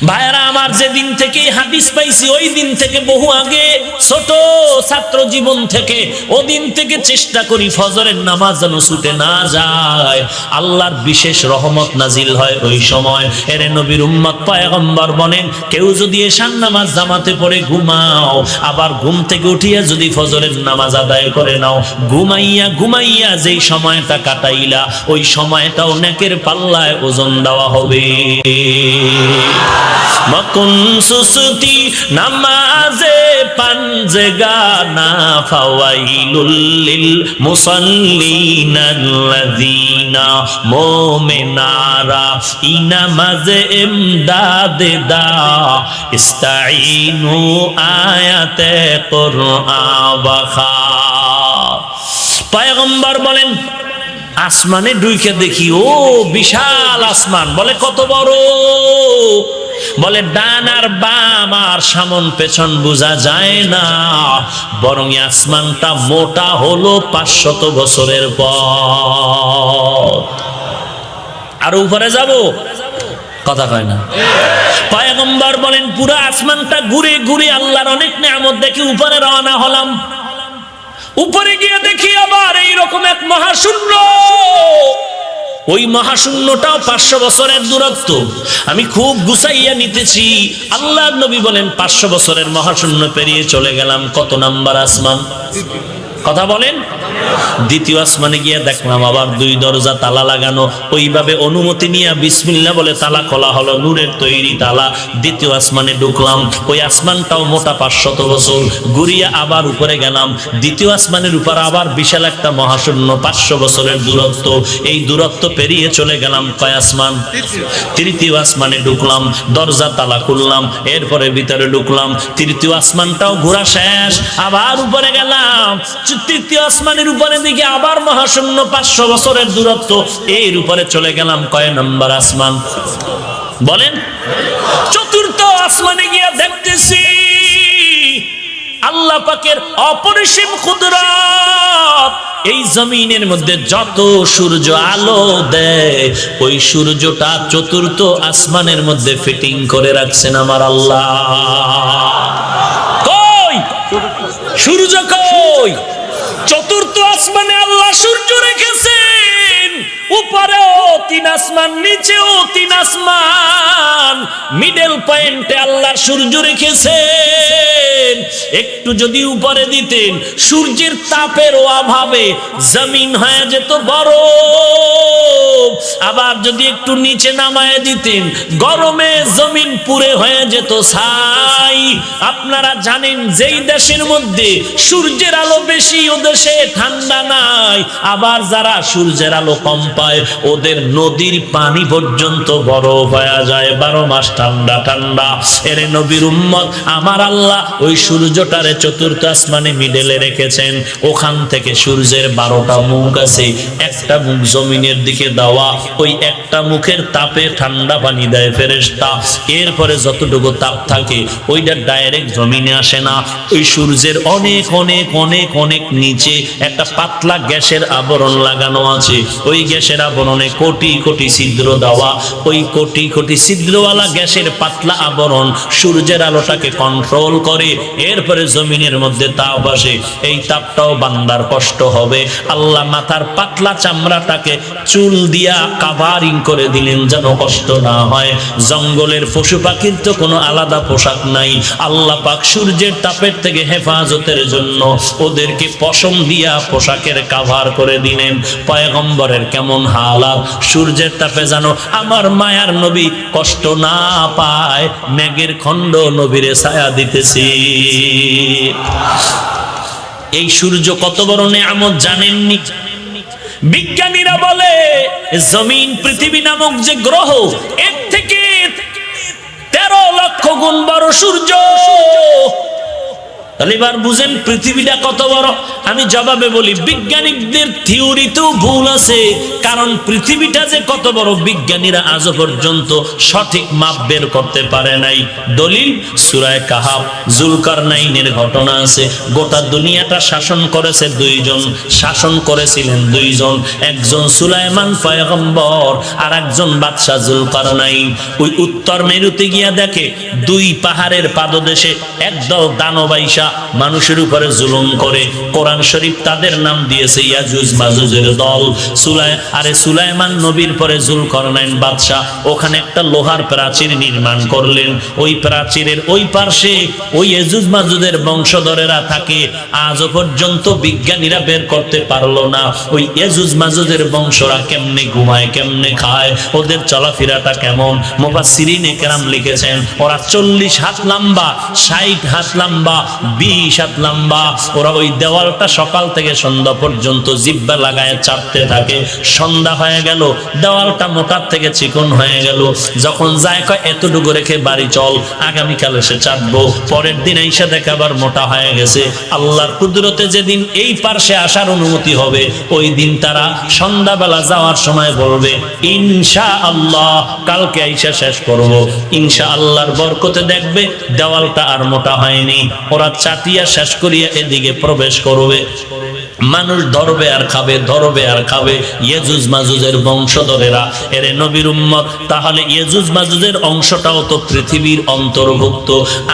ভাইরা আমার, যেদিন থেকে হাদিস পাইছি ওই দিন থেকে, বহু আগে ছোট ছাত্র জীবন থেকে, ওদিন থেকে চেষ্টা করি ফজরের নামাজ যেন ছুটে না যায়। আল্লাহর বিশেষ রহমত নাজিল হয় ওই সময়। এর নবীর উম্মত পয়গম্বর বলেন, কেউ যদি এশার নামাজ জামাতে পড়ে ঘুমাও, আবার ঘুম থেকে উঠিয়া যদি ফজরের নামাজ আদায় করে নাও, ঘুমাইয়া যেই সময়টা কাটাইলা, ওই সময়টাও নেকের পাল্লায় ওজন দেওয়া হবে। মকুন সুসতি নামাজে পাঞ্জেগানা ফাওয়াইলুল লিল মুসাল্লিনাল্লাযিনা মুমিনারা ইনামাজে ইমদাদে দা ইস্তাঈনু আয়াতে কুরআন বাখা। পয়গম্বর বলেন, আসমানে ঢুকে দেখি, ও বিশাল আসমান। বলে কত বড়? বলে ডান আর বাম আর সামন পেছন বোঝা যায় না, বরং আসমানটা মোটা হলো 500 বছরের পথ। আর উপরে যাব, কথা কয় না। পয়গম্বর বলেন, পুরো আসমানটা ঘুরে ঘুরে আল্লাহর অনেক নিয়ামত দেখি উপরে রওনা হলাম। উপরে গিয়ে দেখি আবার এইরকম এক মহাশূন্য। ওই মহাশূন্যটাও 500 বছরের দূরত্ব। আমি খুব গুছাইয়া নিতেছি। আল্লাহর নবী বলেন, 500 বছরের মহাশূন্য পেরিয়ে চলে গেলাম কত নাম্বার আসমান? কথা বলেন। দ্বিতীয় আসমানে গিয়ে দেখলাম আবার 2 দরজা তালা লাগানো। ওইভাবে অনুমতি নিয়ে বিসমিল্লাহ বলে তালা খোলা হলো, নূরের তৈরি তালা। দ্বিতীয় আসমানে ঢুকলাম। ওই আসমানটাও মোটা 500 বছর। ঘুরিয়া আবার উপরে গেলাম। দ্বিতীয় আসমানের উপর আবার বিশাল একটা মহাশূন্য, 500 বছরের দূরত্ব। এই দূরত্ব পেরিয়ে চলে গেলাম কয় আসমান? তৃতীয় আসমানে ঢুকলাম। দরজা তালা খুললাম, এরপরে ভিতরে ঢুকলাম। তৃতীয় আসমানটাও ঘোরা শেষ। আবার উপরে গেলাম। তৃতীয় আসমানের উপরে দিকে আবার মহাশূন্য, 500 বছরের দূরত্ব। এর উপরে চলে গেলাম কয় নম্বর আসমান? বলেন। চতুর্থ আসমানে গিয়ে দেখতেছি আল্লাহ পাকের অপরিসীম কুদরত। এই জমিনের মধ্যে যত সূর্য আলো দেয় ওই সূর্যটা চতুর্থ আসমানের মধ্যে ফিটিং করে রাখছেন আমার আল্লাহ। কই সূর্য? কই? চতুর্থ আসমানে আল্লাহ সূর্য রেখেছেন। উপরেও 3 আসমান, নিচেও 3 আসমান, মিডল পয়েন্টে আল্লাহ সূর্য রেখেছেন। একটু যদি উপরে দিতেন সূর্যের তাপের অভাবে জমিন হয়ে যেত বরফ, আবার যদি একটু নিচে নামায় দিতেন গরমে জমিন পুড়ে হয়ে যেত ছাই। আপনারা জানেন যেই দেশের মধ্যে সূর্যের আলো বেশি ও দেশে ঠান্ডা নাই, আবার যারা সূর্যের আলো কম পায় ওদের নদীর পানি পর্যন্ত বরফ হয়ে যায়, 12 মাস ঠান্ডা ঠান্ডা। এর নবীর উম্মত আমার আল্লাহ ওই সূর্যটারে চতুর্থ আসমানে মিডলে রেখেছেন। ওখান থেকে সূর্যের 12টা মুখ আছে, একটা মুখ জমিনের দিকে দেওয়া, ওই একটা মুখের তাপে ঠান্ডা পানি দেয় ফেরেশতা। এরপরে যতটুকু তাপ থাকে ওইটা ডাইরেক্ট জমিনে আসে না, ওই সূর্যের অনেক অনেক অনেক অনেক নিচে একটা পাতলা গ্যাসের আবরণ লাগানো আছে। ওই গ্যাসের আবরণে কোটি কোটি ছিদ্র দেওয়া, ওই কোটি কোটি ছিদ্রওয়ালা গ্যাসের পাতলা আবরণ সূর্যের আলোটাকে কন্ট্রোল করে। এরপরে জমিনের মধ্যে তাপ আসে, এই তাপটাও বান্দার কষ্ট হবে। আল্লাহ মাথার পাতলা চামড়াটাকে চুল দিয়া কাভারিং করে দিলেন যেন কষ্ট না হয়। জঙ্গলের পশু পাখির তো কোনো আলাদা পোশাক নাই, আল্লাহ পাক সূর্যের তাপের থেকে হেফাজতের জন্য ওদেরকে পশম দিয়া পোশাকের কাভার করে দিলেন। পয়গম্বরের কেমন হালাত, সূর্যের তাপে যেন আমার মায়ার নবী কষ্ট না পায়, মেঘের খণ্ড নবীরে ছায়া দিতেছি। এই সূর্য কত বড় নেয়ামত জানেননি? বিজ্ঞানীরা বলে জমিন পৃথিবী নামক যে গ্রহ এর থেকে 13 লক্ষ গুণ বড় সূর্য। তাহলে এবার বুঝেন পৃথিবীটা কত বড়। আমি জবাবে বলি বিজ্ঞানীদের থিওরিতেও ভুল আছে, কারণ পৃথিবীটা যে কত বড় বিজ্ঞানীরা আজও পর্যন্ত সঠিক মাপ বের করতে পারে নাই। দলিল সূরা কাহাফ, জুলকারনাইনের ঘটনা আছে। গোটা দুনিয়াটা শাসন করেছে 2 জন, শাসন করেছিলেন 2 জন, একজন সুলাইমান পয়গম্বর আর একজন বাদশা জুলকারনাইন। ওই উত্তর মেরুতে গিয়া দেখে 2 পাহাড়ের পাদদেশে একদল দানব আইসা মানুষের উপরে জুলুম করে। কোরআন শরীফ তাদের নাম দিয়েছে ইয়াজুজ মাজুজের দল। সুলাইমান নবীর পরে জুলকারনাইন বাদশা ওখানে একটা লোহার প্রাচীর নির্মাণ করলেন। ওই প্রাচীরের ওই পার্শ্বে ওই ইয়াজুজ মাজুজের বংশধরেরা থাকে। আজও পর্যন্ত বিজ্ঞানীরা বের করতে পারলো না ওই ইয়াজুজ মাজুজের বংশরা কেমনে ঘুমায়, কেমনে খায়, ওদের চলাফেরাটা কেমন। মুফাসসিরিনে কেরাম লিখেছেন ওরা 40 হাত লম্বা, 60 হাত লম্বা, 20 হাত লম্বা। ওরা ওই দেওয়ালটা সকাল থেকে সন্ধ্যা পর্যন্ত জিহ্বা লাগায় চাপতে থাকে। সন্ধ্যা হয়ে গেল, দেওয়ালটা মোটার থেকে চিকন হয়ে গেল। যখন যায় কয় এতটুকু রেখে বাড়ি চল, আগামীকাল এসে চাপবো। পরের দিন এসে দেখে আবার মোটা হয়ে গেছে। আল্লাহর কুদরতে যেদিন এই পার্শ্বে আসার অনুমতি হবে ওই দিন তারা সন্ধ্যাবেলা যাওয়ার সময় বলবে ইনশাআল্লাহ কালকে আইসা শেষ করব। ইনশাআল্লাহর বরকতে দেখবে দেওয়ালটা আর মোটা হয়নি। ওরা চাটিয়া শেষ করিয়া এদিকে প্রবেশ করবে। মানুষ ধরবে আর খাবে, ধরবে আর খাবে। ইয়াজুজ মাজুজের বংশধরেরা এরে নবীর উম্মত। তাহলে ইয়াজুজ মাজুজের অংশটাও তো পৃথিবীর অন্তর্ভুক্ত।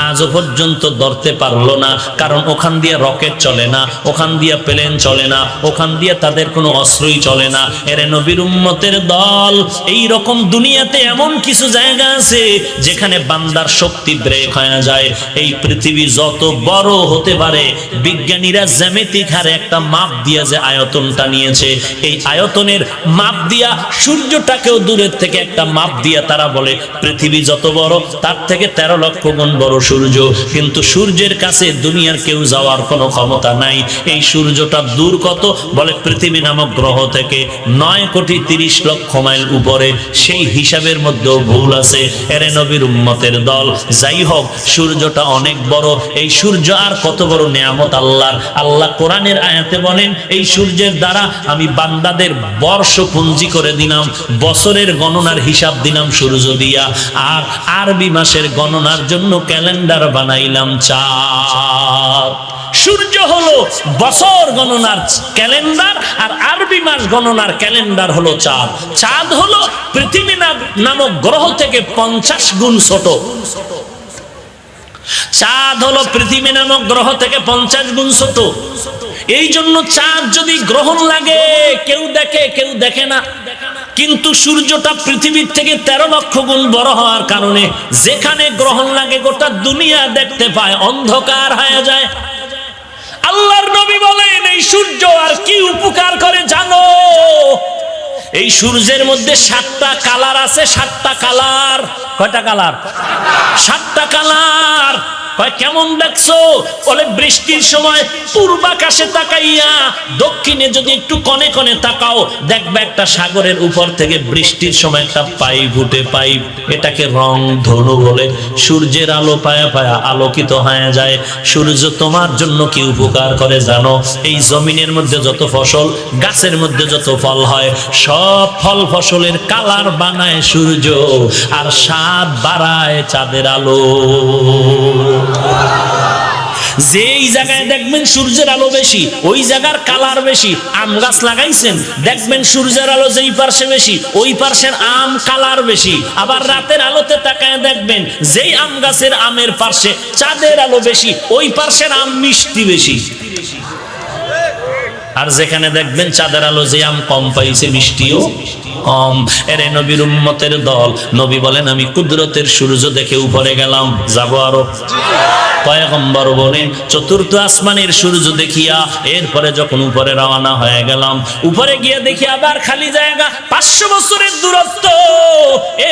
আজও পর্যন্ত ধরতে পারলো না, কারণ ওখান দিয়ে রকেট চলে না, ওখান দিয়ে প্লেন চলে না, ওখান দিয়ে তাদের কোনো অস্ত্রই চলে না। এরে নবীর উম্মতের দল, এই রকম দুনিয়াতে এমন কিছু জায়গা আছে যেখানে বান্দার শক্তি ব্রেক হয়ে যায়। এই পৃথিবী যত বড় হতে পারে, বিজ্ঞানীরা জ্যামিতিক হারে একটা মাপ দিয়া যে আয়তনটা নিয়েছে, এই আয়তনের মাপ দিয়া সূর্যটাকেও দূরের থেকে একটা মাপ দিয়া তারা বলে পৃথিবী যত বড় তার থেকে 13 লক্ষ গুণ বড় সূর্য। কিন্তু সূর্যের কাছে দুনিয়ার কেউ যাওয়ার কোনো ক্ষমতা নাই। এই সূর্যটা দূর কত? বলে পৃথিবী নামক গ্রহ থেকে 9,30,00,000 মাইল উপরে। সেই হিসাবের মধ্যেও ভুল আছে। এরে নবীর উম্মতের দল, যাই হোক সূর্যটা অনেক বড়। এই সূর্য আর কত বড় নিয়ামত আল্লাহর। আল্লাহ কোরআনের আয়াতে বলেন এই সূর্যের দ্বারা আমি বান্দাদের বর্ষপুঞ্জি করে দিলাম, বছরের গণনার হিসাব দিলাম সূর্য দিয়া, আর আরবি মাসের গণনার জন্য ক্যালেন্ডার বানাইলাম চাঁদ। সূর্য হলো বছর গণনার ক্যালেন্ডার, আর আরবি মাস গণনার ক্যালেন্ডার হলো চাঁদ। চাঁদ হলো পৃথিবী নামক গ্রহ থেকে 50 গুণ ছোট। চাঁদ হলো পৃথিবী নামক গ্রহ থেকে 50 গুণ ছোট। এই জন্য চাঁদ যদি গ্রহণ লাগে কেউ দেখে কেউ দেখে না, কিন্তু সূর্যটা পৃথিবীর থেকে 13 লক্ষ গুণ বড় হওয়ার কারণে যেখানে গ্রহণ লাগে গোটা দুনিয়া দেখতে পায়, অন্ধকার হয়ে যায়। আল্লাহর নবী বলেন এই সূর্য আর কি উপকার করে জানো? এই সূর্যের মধ্যে 7টা কালার আছে। 7টা কালার। কয়টা কালার? 7টা কালার। কেমন দেখছো? বলে বৃষ্টির সময় পূর্বাকাশে তাকাইয়া দক্ষিণে যদি একটু কনে কনে তাকাও, দেখবে একটা সাগরের উপর থেকে বৃষ্টির সময় একটা পাইপ উঠে। পাইপ, এটাকে রং ধনু বলে। সূর্যের আলো পায়া পায়া আলোকিত হয়ে যায়। সূর্য তোমার জন্য কি উপকার করে জানো? এই জমিনের মধ্যে যত ফসল, গাছের মধ্যে যত ফল হয়, সব ফল ফসলের কালার বানায় সূর্য, আর স্বাদ বাড়ায় চাঁদের আলো। যেই জায়গায় দেখবেন সূর্যের আলো বেশি, ওই জায়গার কালার বেশি। আম গাছ লাগাইছেন, দেখবেন সূর্যের আলো যেই পার্শ্বে বেশি, ওই পার্শ্বের আম কালার বেশি। আবার রাতের আলোতে তাকায় দেখবেন যেই আম গাছের আমের পার্শ্বে চাঁদের আলো বেশি, ওই পার্শ্বের আম মিষ্টি বেশি। আর যেখানে দেখবেন চাঁদের আলো যে আম কম পাইছে, মিষ্টিও কম। এরে নবীর উম্মতের দল, নবী বলেন আমি কুদরতের সূর্য দেখে উপরে গেলাম, যাব আরো। পয়গম্বর বলেন চতুর্থ আসমানের সূর্য দেখিয়া এরপরে যখন উপরে রওনা হয়ে গেলাম, উপরে গিয়ে দেখি আবার খালি জায়গা, 500 বছরের দূরত্ব।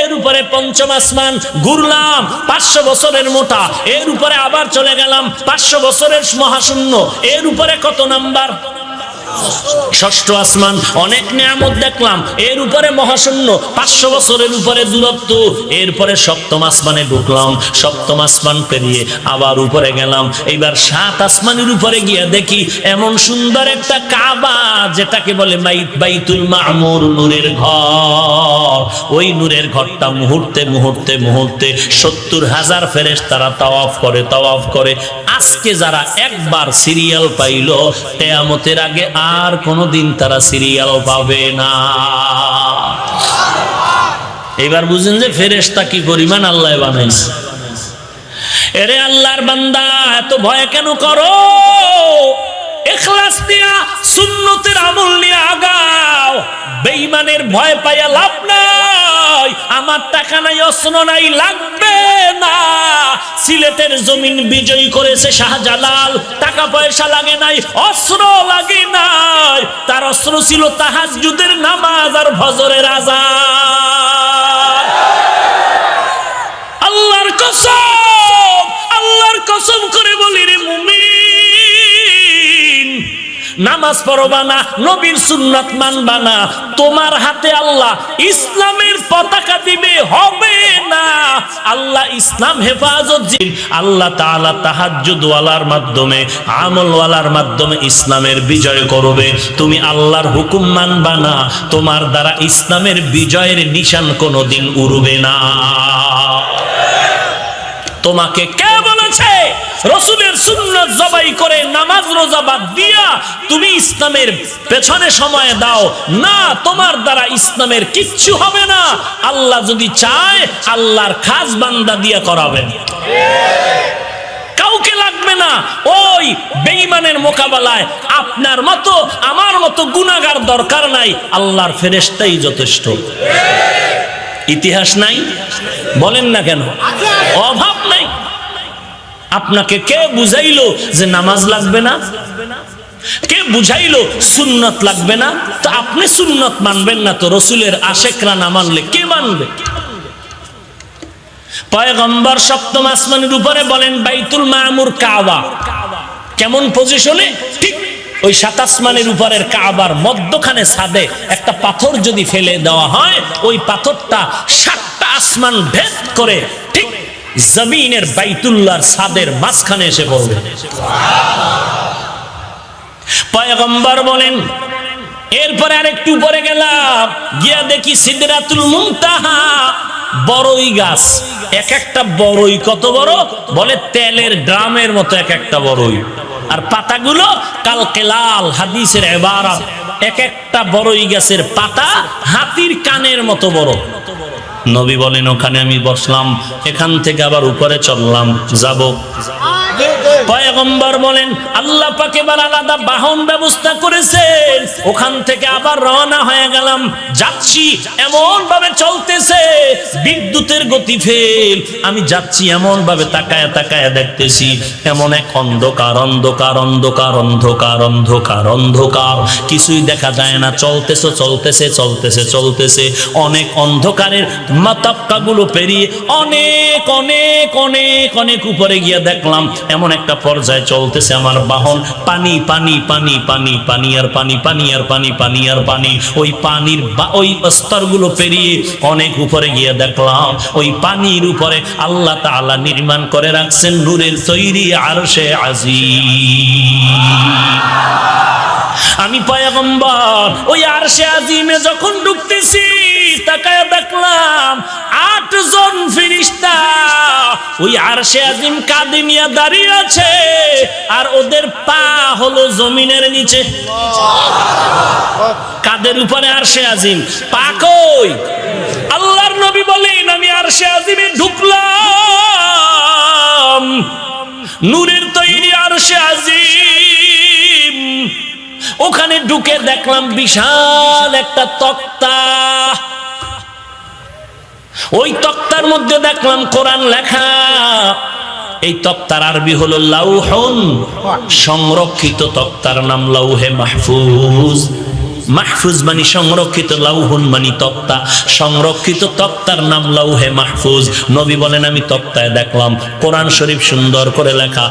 এর উপরে পঞ্চম আসমান ঘুরলাম, 500 বছরের মোটা। এর উপরে আবার চলে গেলাম 500 বছরের মহাশূন্য। এর উপরে কত নাম্বার? ষষ্ঠ আসমান। অনেক নিয়ামত দেখলাম। এর উপরে মহাশূন্য, 500 বছরের উপরে দূরত্ব। এরপরে সপ্তম আসমানে ঢুকলাম, সপ্তম আসমান পেরিয়ে আবার উপরে গেলাম। এইবার 7 আসমানের উপরে গিয়ে দেখি এমন সুন্দর একটা কাবা, যেটাকে বলে বাইতুল মামুর, নূরের ঘর। ওই নূরের ঘরটা মুহূর্তে মুহূর্তে মুহূর্তে 70,000 ফেরেশতারা তাওয়াফ করে তাওয়াফ করে। আজকে যারা একবার সিরিয়াল পাইল, কিয়ামতের আগে আর কোনদিন তারা সিরিয়াল পাবে না। এবার বুঝেন যে ফেরেশতা কি পরিমাণ আল্লাহ বানাইছে। এরে আল্লাহর বান্দা, এত ভয় কেন করো? ইখলাস দিয়া সুন্নতের আমল নিয়ে আগাও। বেঈমানের ভয় পাইয়া লাভ নাই। আমার টাকা নাই, অস্ত্র নাই, লাগবে না। সিলেটের জমিন বিজয়ী করেছে শাহজালাল, টাকা পয়সা লাগে নাই, অস্ত্র লাগে নাই। তার অস্ত্র ছিল তাহাজ্জুদের নামাজ আর ফজরের আযান। আল্লাহর কসম, আল্লাহর কসম করে বলি রে মুমিন, নামাজ পড়বা না, নবীর সুন্নাত মানবা না, তোমার হাতে আল্লাহ ইসলামের পতাকা দিবে, হবে না। আল্লাহ ইসলাম হেফাজত, আল্লাহ তাআলা তাহাজ্জুদ ওয়ালার মাধ্যমে, আমল ওয়ালার মাধ্যমে ইসলামের বিজয় করবে। তুমি আল্লাহর হুকুম মানবা না, তোমার দ্বারা ইসলামের বিজয়ের নিশান কোনোদিন উড়বে না। তোমাকে কে বলেছে রাসূলের সুন্নাত জবাই করে নামাজ রোজা বাদ দিয়া তুমি ইসলামের পেছনে সময় দাও? না, তোমার দ্বারা ইসলামের কিচ্ছু হবে না। আল্লাহ যদি চায় আল্লাহর খাস বান্দা দিয়া করাবেন, কাউকে লাগবে না। ওই বেঈমানের মোকাবেলায় আপনার মতো আমার মতো গুনাহগার দরকার নাই, আল্লাহর ফেরেশতাই যথেষ্ট। ইতিহাস নাই? বলেন না কেন? অভাব নাই। আপনাকে কে বুঝাইলো যে নামাজ লাগবে না? কে বুঝাইলো সুন্নত লাগবে না? তো আপনি সুন্নত মানবেন না, তো রসুলের আশেকরা না মানলে কে মানবে? পয়গম্বর সপ্তম আসমানের উপরে বলেন বাইতুল মামুর কাবা। কেমন পজিশনে? ঠিক ওই 7 আসমানের উপরের কাবার মধ্যখানে ছাদে একটা পাথর যদি ফেলে দেওয়া হয়, ওই পাথরটা 7টা আসমান ভেদ করে ঠিক জমিনের বাইতুল্লাহর ছাদের মাঝখানে এসে পড়বে। পয়গম্বর বলেন এরপরে আরেকটু উপরে গেলাম, গিয়া দেখি সিদরাতুল মুনতাহা, বড়ই গাছ। এক একটা বড়ই কত বড়? বলে তেলের ড্রামের মতো এক একটা বড়ই। আর পাতাগুলো কালকে লাল, হাদিসের ইবারত, এক একটা বড়ই গাছের পাতা হাতির কানের মতো বড়। নবী বলেন ওখানে আমি বসলাম, এখান থেকে আবার উপরে চললাম, যাব। পয়গম্বর বলেন আল্লাহ পাক এবার আলাদা বাহন ব্যবস্থা করেছেন, ওখান থেকে আবার রওনা হয়ে গেলাম। যাচ্ছি এমন ভাবে চলতেছে বিদ্যুতের গতি ফেল, আমি যাচ্ছি এমন ভাবে তাকায় তাকায় দেখতেছি এমন এক অন্ধকার অন্ধকার অন্ধকার অন্ধকার অন্ধকার অন্ধকার, কিছুই দেখা যায় না। চলতেছে চলতেছে চলতেছে চলতেছে, অনেক অন্ধকারের মাতাক্কাগুলো পেরিয়ে অনেক অনেক অনেক অনেক উপরে গিয়ে দেখলাম এমন একটা পর্যায়ে চলতেছে আমার বাহন, পানি পানি পানি পানি পানি আর পানি, পানি আর পানি, পানি আর পানি। ওই পানির ওই স্তরগুলো পেরিয়ে অনেক উপরে গিয়ে দেখলাম ওই পানির উপরে আল্লাহ তাআলা নির্মাণ করে রাখছেন নূরের তৈরি আরশে আজিম। আমি পয়গম্বর ওই আরশে আজিমে যখন ঢুকতেছি তাকায় দেখলাম 8 জন ফেরেশতা ওই আরশে আজিম কাঁধে নিয়ে দাঁড়িয়ে আছে, আর ওদের পা হলো জমিনের নিচে, কাঁধের উপরে আরশে আজিম, পা কই? আল্লাহর নবী বলেন আমি আরশে আজিমে ঢুকলাম, নূরের তৈরি আরশে আজিম। ওখানে ঢুকে দেখলাম বিশাল একটা তক্তা, ওই তক্তার মধ্যে দেখলাম কোরআন লেখা। এই তক্তার আরবি হলো লাউহুন, সংরক্ষিত তক্তার নাম লাউহে মাহফুজ। মাহফুজ মানে সংরক্ষিত, লাউহুন মানে তক্তা, সংরক্ষিত তক্তার নাম লাউহে মাহফুজ। নবী বলেন আমি তক্তায় দেখলাম কোরআন শরীফ সুন্দর করে লেখা।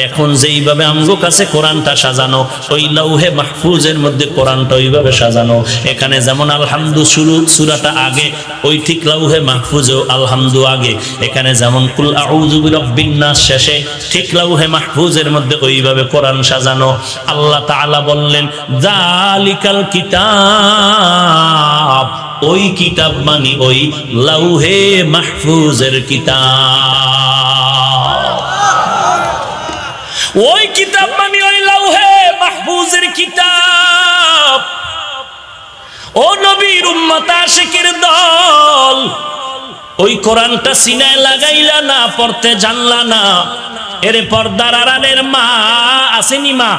এখন যেইভাবে আমগো কাছে কোরআনটা সাজানো, ওই লাউহে মাহফুজের মধ্যে কোরআনটা ওইভাবে সাজানো। এখানে যেমন আলহামদু শুরু সূরাটা আগে, ওই ঠিক লাউহে মাহফুজেও আলহামদু আগে। এখানে যেমন কুল আউযু বিরাব্বিন নাস শেষে, ঠিক লাউহে মাহফুজের মধ্যে ওইভাবে কোরআন সাজানো। আল্লাহ তাআলা বললেন যালিকাল কিতাব, ওই কিতাব মানে ওই লাউহে মাহফুজের কিতাব, ওই কিতাব মানে ওই লাউহে মাহফুজের কিতাব। ও নবীর উম্মত আশিকের দল, ওই কোরআনটা সিনায় লাগাইলা না, পড়তে জানলা না। এরে পর্দার আড়ালের মা আসেনি, মা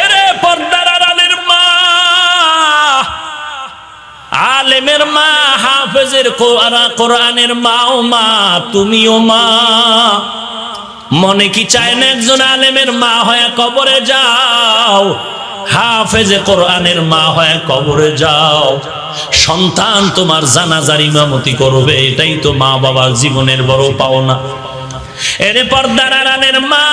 এরে পর্দার আড়ালের মা, আলেমের মা, হাফেজের কোরআনের মা, ও মা তুমিও মা। মনে কি চায় না একজন আলেমের মা হয়ে কবরে যাও, হাফেজে কোরআনের মা হয়ে কবরে যাও, সন্তান তোমার জানাজার ইমামতি করবে। এটাই তো মা বাবার জীবনের বড় পাওনা। এরে পর্দার আড়ালের মা,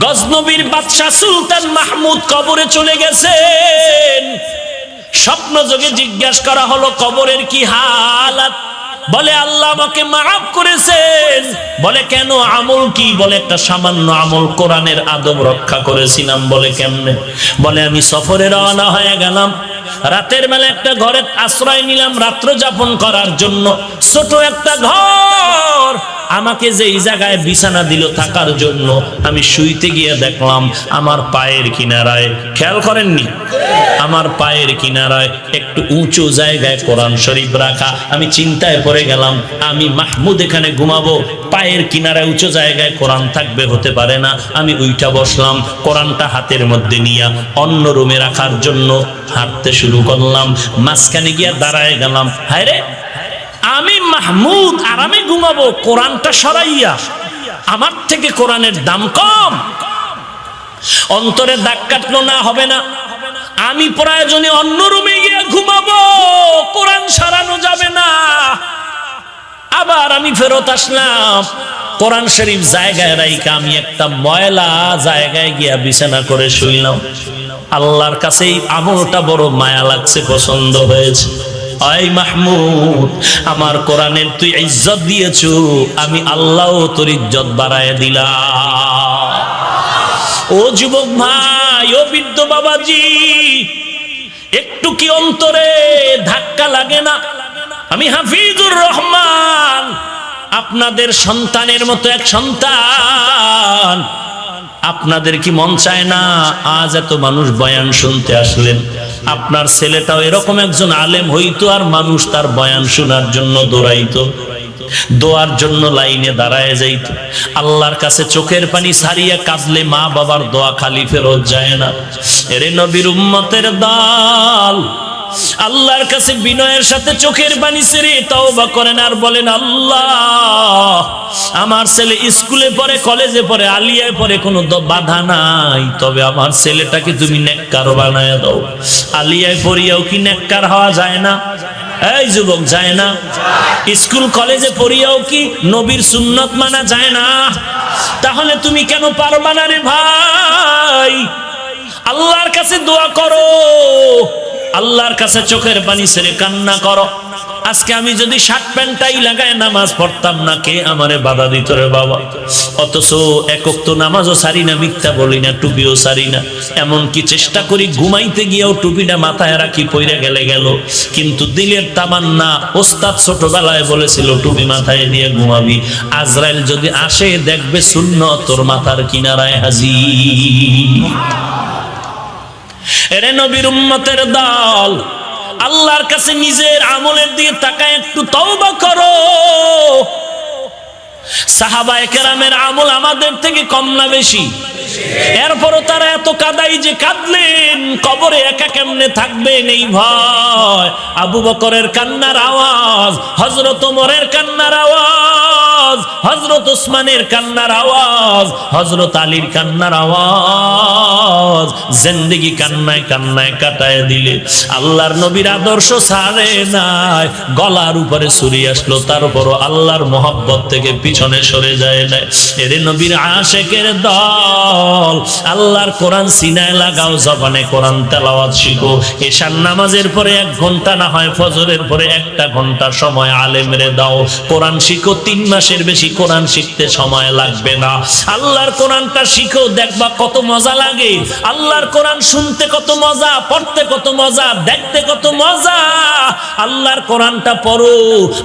গজনবীর বাদশাহ সুলতান মাহমুদ কবরে চলে গেছেন। স্বপ্ন যোগে জিজ্ঞাসা করা হলো কবরের কি হালাত? বলে আল্লাহ আমাকে মাফ করেছেন। বলে কেন, আমল কি? বলে একটা সামান্য আমল, কোরআনের আদব রক্ষা করেছিলাম। বলে কেমনে? বলে আমি সফরে রওনা হয়ে গেলাম, রাতের বেলা একটা ঘরে আশ্রয় নিলাম রাত্র যাপন করার জন্য। ছোট একটা ঘর, আমাকে যেই জায়গায় বিছানা দিল থাকার জন্য, আমি শুইতে গিয়ে দেখলাম আমার পায়ের কিনারায়, খেয়াল করেননি, আমার পায়ের কিনারায় একটু উঁচু জায়গায় কোরআন শরীফ রাখা। আমি চিন্তায় পড়ে গেলাম, আমি মাহমুদ এখানে ঘুমাবো, পায়ের কিনারায় উঁচু জায়গায় কোরআন থাকবে, হতে পারে না। আমি উইঠা বসলাম, কোরআনটা হাতের মধ্যে নিয়ে অন্য রুমে রাখার জন্য হাঁটতে শুরু করলাম। মাঝখানে গিয়া দাঁড়ায় গেলাম, হায় রে, আমি মাহমুদ আরামে ঘুমাবো, কোরআনটা সরাইয়া, আমার থেকে কোরআনের দাম কম। অন্তরে দাগ কাটলো না, হবে না। আমি প্রয়োজনে অন্য রুমে গিয়ে ঘুমাবো, কোরআন সরানো যাবে না। আবার আমি ফেরত আসলাম, কোরআন শরীফ জায়গায় রাইখা আমি একটা ময়লা জায়গায় গিয়া বিছানা করে শুইলাম। আল্লাহর কাছে এই আমলটা বড় মায়া লাগছে, পছন্দ হয়েছে। আই মাহমুদ, আমার কোরআনের তুই ইজ্জত দিয়েছো, আমি আল্লাহ তোর ইজ্জত বাড়ায় দিলাম। ও যুবক ভাই, ও বৃদ্ধ বাবাজি, একটু কি অন্তরে ধাক্কা লাগে না? আমি হাফিজুর রহমান, আপনাদের সন্তানের মতো এক সন্তান, আপনাদের কি মন চায় না আজ এত মানুষ বয়ান শুনতে আসলেন, আপনার ছেলেটাও এরকম একজন আলেম হইতো আর মানুষ তার বয়ান শোনার জন্য দৌড়াইতো, দোয়ার জন্য লাইনে দাঁড়ায় যাইত। আল্লাহর কাছে চোখের পানি ছাড়িয়ে কাঁদলে মা বাবার দোয়া খালি ফেরত যায় না। এরে নবীর উম্মতের দল, আল্লাহর কাছে বিনয়ের সাথে চোখের পানি ছেড়ে তওবা করেন আর বলেন, আল্লাহ আমার ছেলে স্কুলে পড়ে, কলেজে পড়ে, আলিয়ায় পড়ে, কোনো বাধা নাই, তবে আমার ছেলেটাকে তুমি নেককার বানায় দাও। আলিয়ায় পড়িয়াও কি নেককার হওয়া যায় না? এই যুবক, যায় না? স্কুল কলেজে পড়িয়াও কি নবীর সুন্নত মানা যায় না? তাহলে তুমি কেন পারবা না রে ভাই? আল্লাহর কাছে দোয়া করো, আল্লাহর কাছে চোখের পানি ছেড়ে কান্না করো। আজকে আমি যদি শার্ট প্যান্টটাই লাগায় নামাজ পড়তাম না, কে আমারে বাধা দিত রে বাবা? অথচ একক তো নামাজও সারি না, মিথ্যা বলি না, টুপিও সারি না, এমনকি চেষ্টা করি ঘুমাইতে গিয়েও টুপিটা মাথায় রাখি, পইরা গেলে গেল, কিন্তু দিলের তামান্না, ওস্তাদ ছোটবেলায় বলেছিল টুপি মাথায় দিয়ে ঘুমাবি, আজরাইল যদি আসে দেখবে সুন্নত তোর মাথার কিনারায় হাজির। এরে নবীর উম্মতের দল, আল্লাহর কাছে নিজের আমলের দিকে তাকায় একটু তওবা করো। সাহাবায়ে কেরামের আমল আমাদের থেকে কম না বেশি? এরপরও তারা এত কাদাই যে কাঁদলেন, কবরে একা কেমনে থাকবেন এই ভয়। আবু বকরের কান্নার আওয়াজ, হযরত ওমরের কান্নার আওয়াজ, হযরত ওসমানের কান্নার আওয়াজ, হযরত আলীর কান্নার আওয়াজ, জিন্দেগি কান্নায় কান্নায় কাটায় দিলে। আল্লাহর নবীর আদর্শ ছাড়ে নাই, গলার উপরে ছুরি আসলো, তারপরও আল্লাহর মহব্বত থেকে পিছনে সরে যায় না। এর নবীর আশেকের দল, আল্লাহর কোরআন সিনায় লাগাও, জবানে কোরআন তেলাওয়াত শিখো। এশার নামাজের পরে 1 ঘন্টা, না হয় ফজরের পরে 1টা ঘন্টা সময় আলেমরে দাও, কোরআন শিখো। 3 মাসের বেশি কোরআন শিখতে সময় লাগবে না। আল্লাহর কোরআনটা শিখো, দেখবা কত মজা লাগে। আল্লাহর কোরআন শুনতে কত মজা, পড়তে কত মজা, দেখতে কত মজা। আল্লাহর কোরআনটা পড়ো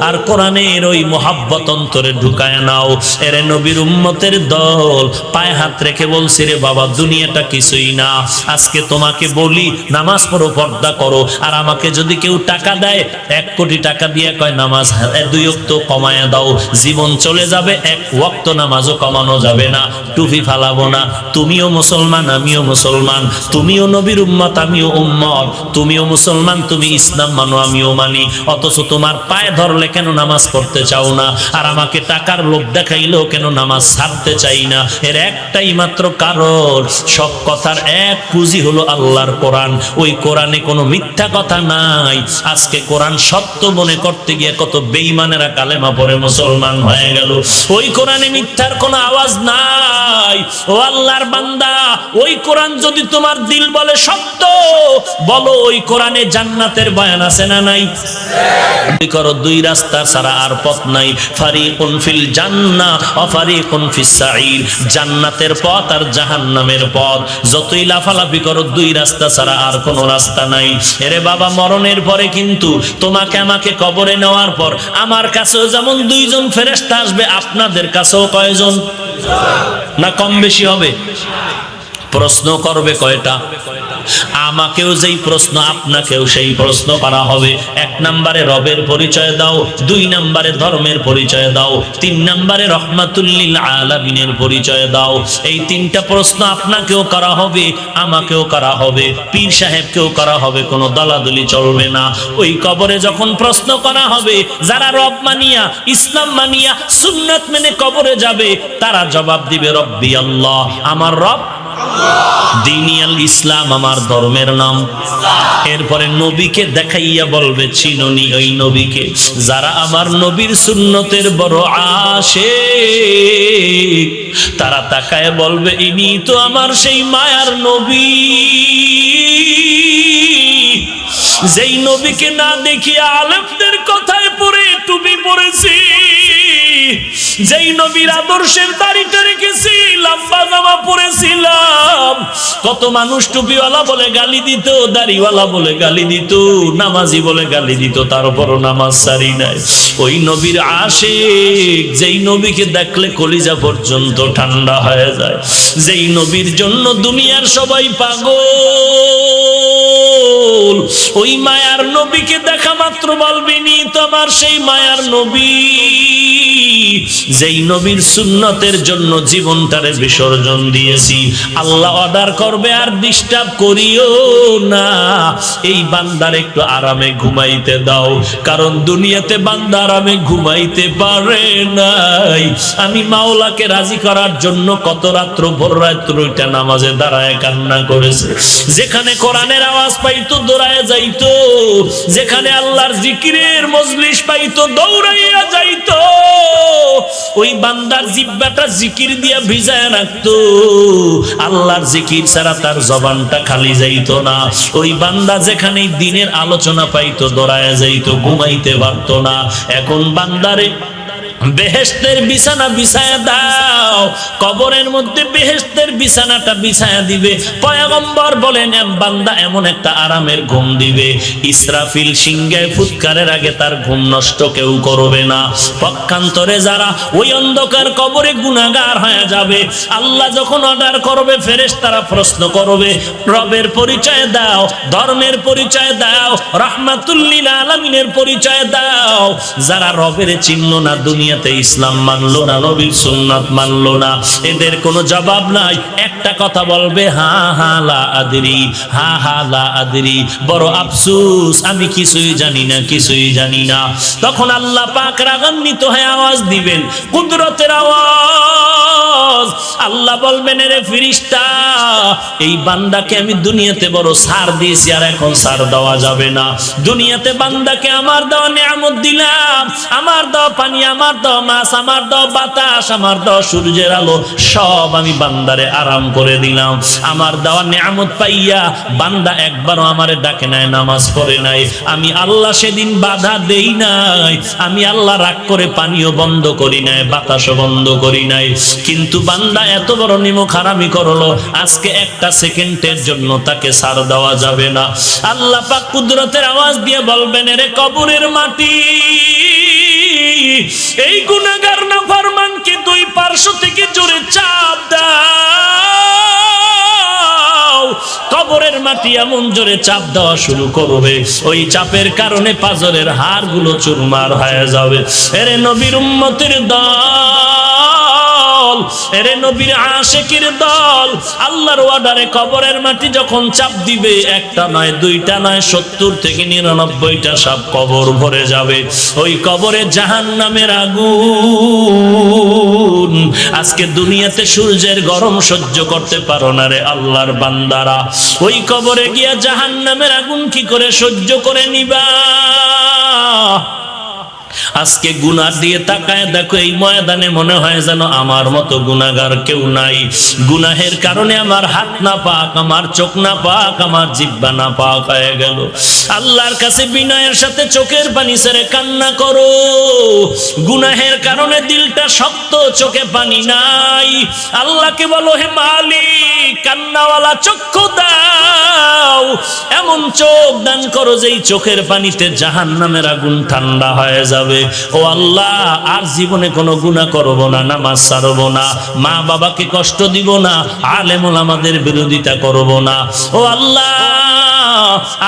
আর কোরআনের ওই মোহাব্বত অন্তরে ঢুকায় নাও। এরে নবীর উম্মতের দল, পায়ে হাত রেখে বলছি রে বাবা, দুনিয়াটা কিছুই না। আজকে তোমাকে বলি নামাজ পড়ো, পর্দা করো, আর আমাকে যদি কেউ টাকা দেয়, 1 কোটি টাকা দিয়ে কয় নামাজ 2 ওয়াক্ত কমায়া দাও, জীবন চলে যাবে, 1 ওয়াক্ত নামাজও কমানো যাবে না, টুপি ফালাবো না। তুমিও মুসলমান, আমিও মুসলমান, তুমিও নবীর উম্মত, আমিও উম্মত, তুমিও মুসলমান, তুমি ইসলাম মানো, আমিও মানি, অথচ তোমার পায়ে ধরলে কেন নামাজ পড়তে চাও না? আর আমাকে টাকার লোভ দেখাইলেও কেন নামাজ ছাড়তে চাই না? এর একটাই মাত্র কারণ, সব কথার এক পুঁজি হলো আল্লাহর কোরআন। ওই কোরআনে কোনো মিথ্যা কথা নাই। আজকে কোরআন সত্য মনে করতে গিয়ে কত বেঈমানেরা কালেমা পড়ে মুসলমান হয়ে গেল। ওই কোরআনে মিথ্যার কোনো আওয়াজ নাই। ও আল্লাহর বান্দা, ওই কোরআন যদি তোমার দিল বলে সত্য, বলো ওই কোরআনে জান্নাতের বয়ান আছে না নাই? করো, 2 রাস্তা ছাড়া আর পথ নাই। ফারিকুন ফিল জান্নাহ ওয়া ফারিকুন ফিস সাঈর, জান্নাতের পথ আর জাহান্নামের পথ। যতই লাফালাফি করো, 2 রাস্তা ছাড়া আর কোনো রাস্তা নাই। এরে বাবা, মরণের পরে কিন্তু তোমাকে আমাকে কবরে নেওয়ার পর আমার কাছেও যেমন 2 জন ফেরেশতা আসবে, আপনাদের কাছেও কয়জন? না কম বেশি হবে? প্রশ্ন করবে কয়টা? আমাকেও যেই প্রশ্ন, আপনাকেও সেই প্রশ্ন করা হবে। 1 নম্বরে রবের পরিচয় দাও, 2 নম্বরে ধর্মের পরিচয় দাও, 3 নম্বরে রহমাতুল লিল আলামিনের পরিচয় দাও। এই 3টা প্রশ্ন আপনাকেও করা হবে, আমাকেও করা হবে, পীর সাহেবকেও করা হবে, কোনো দলাদলি চলবে না। ওই কবরে যখন প্রশ্ন করা হবে, যারা রব মানিয়া, ইসলাম মানিয়া, সুন্নাত মেনে কবরে যাবে, তারা জবাব দিবে রব্বি আল্লাহ, আমার রব দিনিয়াল ইসলাম, আমার ধর্মের নাম। এরপরে নবীকে দেখাইয়া বলবে, চিননি ওই নবীকে? যারা আমার নবীর সুন্নতের বড় আশিক, তারা তাকায় বলবে, ইনি তো আমার সেই মায়ার নবী, যেই নবীকে না দেখিয়া আলেমদের কথায় পড়ে টুপি পড়েছি, যেই নবীর আদর্শের দাড়িটা রেখেছি, লম্বা জামা পরেছিলাম, কত মানুষ টুপিওয়ালা বলে গালি দিত, দাড়িওয়ালা বলে গালি দিত, নামাজি বলে গালি দিত, তারপরও নামাজ ছাড়ি নাই। ওই নবীর আশিক, যেই নবীকে দেখলে কলিজা পর্যন্ত ঠান্ডা হয়ে যায়, যেই নবীর জন্য দুনিয়ার সবাই পাগল, ওই মায়ার নবীকে দেখা মাত্র বলবিনি তো আমার সেই মায়ার নবী, যেই নবীর সুন্নতের জন্য জীবনটারে বিসর্জন দিয়েছি। আল্লাহ অর্ডার করবে আর ডিস্টার্ব করিও না, এই বান্দার একটু আরামে ঘুমাইতে দাও, কারণ দুনিয়াতে বান্দা আরামে ঘুমাইতে পারে নাই। আমি মাওলাকে রাজি করার জন্য কত রাত্র ভোর রাত্র ওইটা নামাজে দাঁড়ায় কান্না করেছে, যেখানে কোরআনের আওয়াজ পাইতো দৌড়ায় যাইতো, যেখানে আল্লাহর জিকিরের মজলিস পাইতো দৌড়াইয়া যাইতো। ওই বান্দার জিহ্বাটা জিকির দিয়া ভিজায় রাখতো, আল্লাহর জিকির ছাড়া তার জবানটা খালি যাইতো না। ওই বান্দা যেখানে দিনের আলোচনা পাইতো দৌড়ায় যাইতো, ঘুমাইতে পারতো না। এখন বান্দারে বেহেশতের বিছানা বিছায়া দাও, কবরের মধ্যে বেহেশতের বিছানাটা বিছায়া দিবে। পয়গম্বর বলেন বান্দা এমন একটা আরামের ঘুম দিবে, ইসরাফিল সিংহায় ফুৎকারের আগে তার ঘুম নষ্ট কেউ করবে না। পক্ষান্তরে যারা ওই অন্ধকার কবরে গুনাহগার হয়ে যাবে, আল্লাহ যখন অর্ডার করবে ফেরেশতারা প্রশ্ন করবে, রবের পরিচয় দাও, ধর্মের পরিচয় দাও, রাহমাতুল লিল আলামিনের পরিচয় দাও। যারা রবের চিহ্ন না, দুনিয়াতে ইসলাম মানলো না, নবীর সুন্নাত মানলো না, এদের কোনো জবাব নাই। একটা কথা বলবে, হা হা লা আদরি, হা হা লা আদরি, বড় আফসোস আমি কিছুই জানি না, কিছুই জানি না। তখন আল্লাহ পাক রাগান্বিত হয়ে আওয়াজ দিবেন, কুদরতের আওয়াজ। আল্লাহ বলবেন, রে ফেরেশতা, এই বান্দাকে আমি দুনিয়াতে বড় ছাড় দিয়েছি, আর এখন ছাড় দেওয়া যাবে না। দুনিয়াতে বান্দাকে আমার দেওয়া নিয়ামত দিলাম, আমার দেওয়া পানি, আমার দেওয়া মাছ, আমার দেওয়া বাতাস, আমার দেওয়া সূর্যের আলো, সব আমি বান্দারে আরাম করে দিলাম। আমার দেওয়া নিয়ামত পাইয়া বান্দা একবারও আমারে ডাকে নাই, নামাজ পড়ে নাই। আমি আল্লাহ সেদিন বাধা দেই নাই, আমি আল্লাহ রাগ করে পানিও বন্ধ করি নাই, বাতাসও বন্ধ করি নাই। কিন্তু বান্দা এত বড় নিমক হারামি করলো, আজকে একটা সেকেন্ডের জন্য তাকে ছাড় দেওয়া যাবে না। আল্লাহ পাক কুদরতের আওয়াজ দিয়ে বলবেন, রে কবরের মাটি, এই গুনাহগার নাফরমানকে দুই পার্শ্ব থেকে জোরে চাপ দাও। কবরের মাটি এমন জোরে চাপ দেওয়া শুরু করবে, ওই চাপের কারণে পাজরের হাড়গুলো চুরমার হয়ে যাবে। এরে নবীর উম্মতের দল, এরে নবীর আশিকের দল, আল্লাহর অর্ডারে কবরের মাটি যখন চাপ দিবে, একটা নয়, দুইটা নয়, 70 থেকে 99টা সাপ কবর ভরে যাবে। ওই কবরে জাহান্নামের আগুন। আজকে দুনিয়াতে সূর্যের গরম সহ্য করতে পারো না রে আল্লাহর বান্দারা, ওই কবরে গিয়া জাহান্নামের আগুন কি করে সহ্য করে নিবা? আজকে গুনাহ দিয়ে তাকায় দেখো, এই ময়দানে মনে হয় যেন আমার মতো গুনাহগার কেউ নাই। গুনাহের কারণে আমার হাত না পাক, আমার চোখ না পাক, আমার জিহ্বা না পাক হয়ে গেল। আল্লাহর কাছে বিনয়ের সাথে চোখের পানি ছেড়ে কান্না করো। গুনাহের কারণে দিলটা শক্ত, চোখে পানি নাই। আল্লাহকে বলো, হে মালিক, কান্নাওয়ালা চক্ষু দাও, এমন চোখ দান করো যেই চোখের পানিতে জাহান্নামের আগুন ঠান্ডা হয়ে যাবে। ও আল্লাহ, আর জীবনে কোনো গুনাহ করব না, নামাজ ছাড়ব না, মা বাবাকে কষ্ট দিব না, আলেম ওলামাদের বিরোধিতা করব না। ও আল্লাহ,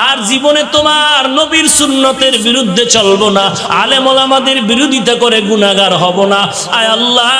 আর জীবনে তোমার নবীর সুন্নতের বিরুদ্ধে চলব না, আলেম ওলামাদের বিরোধিতা করে গুনাহগার হব না। আয় আল্লাহ,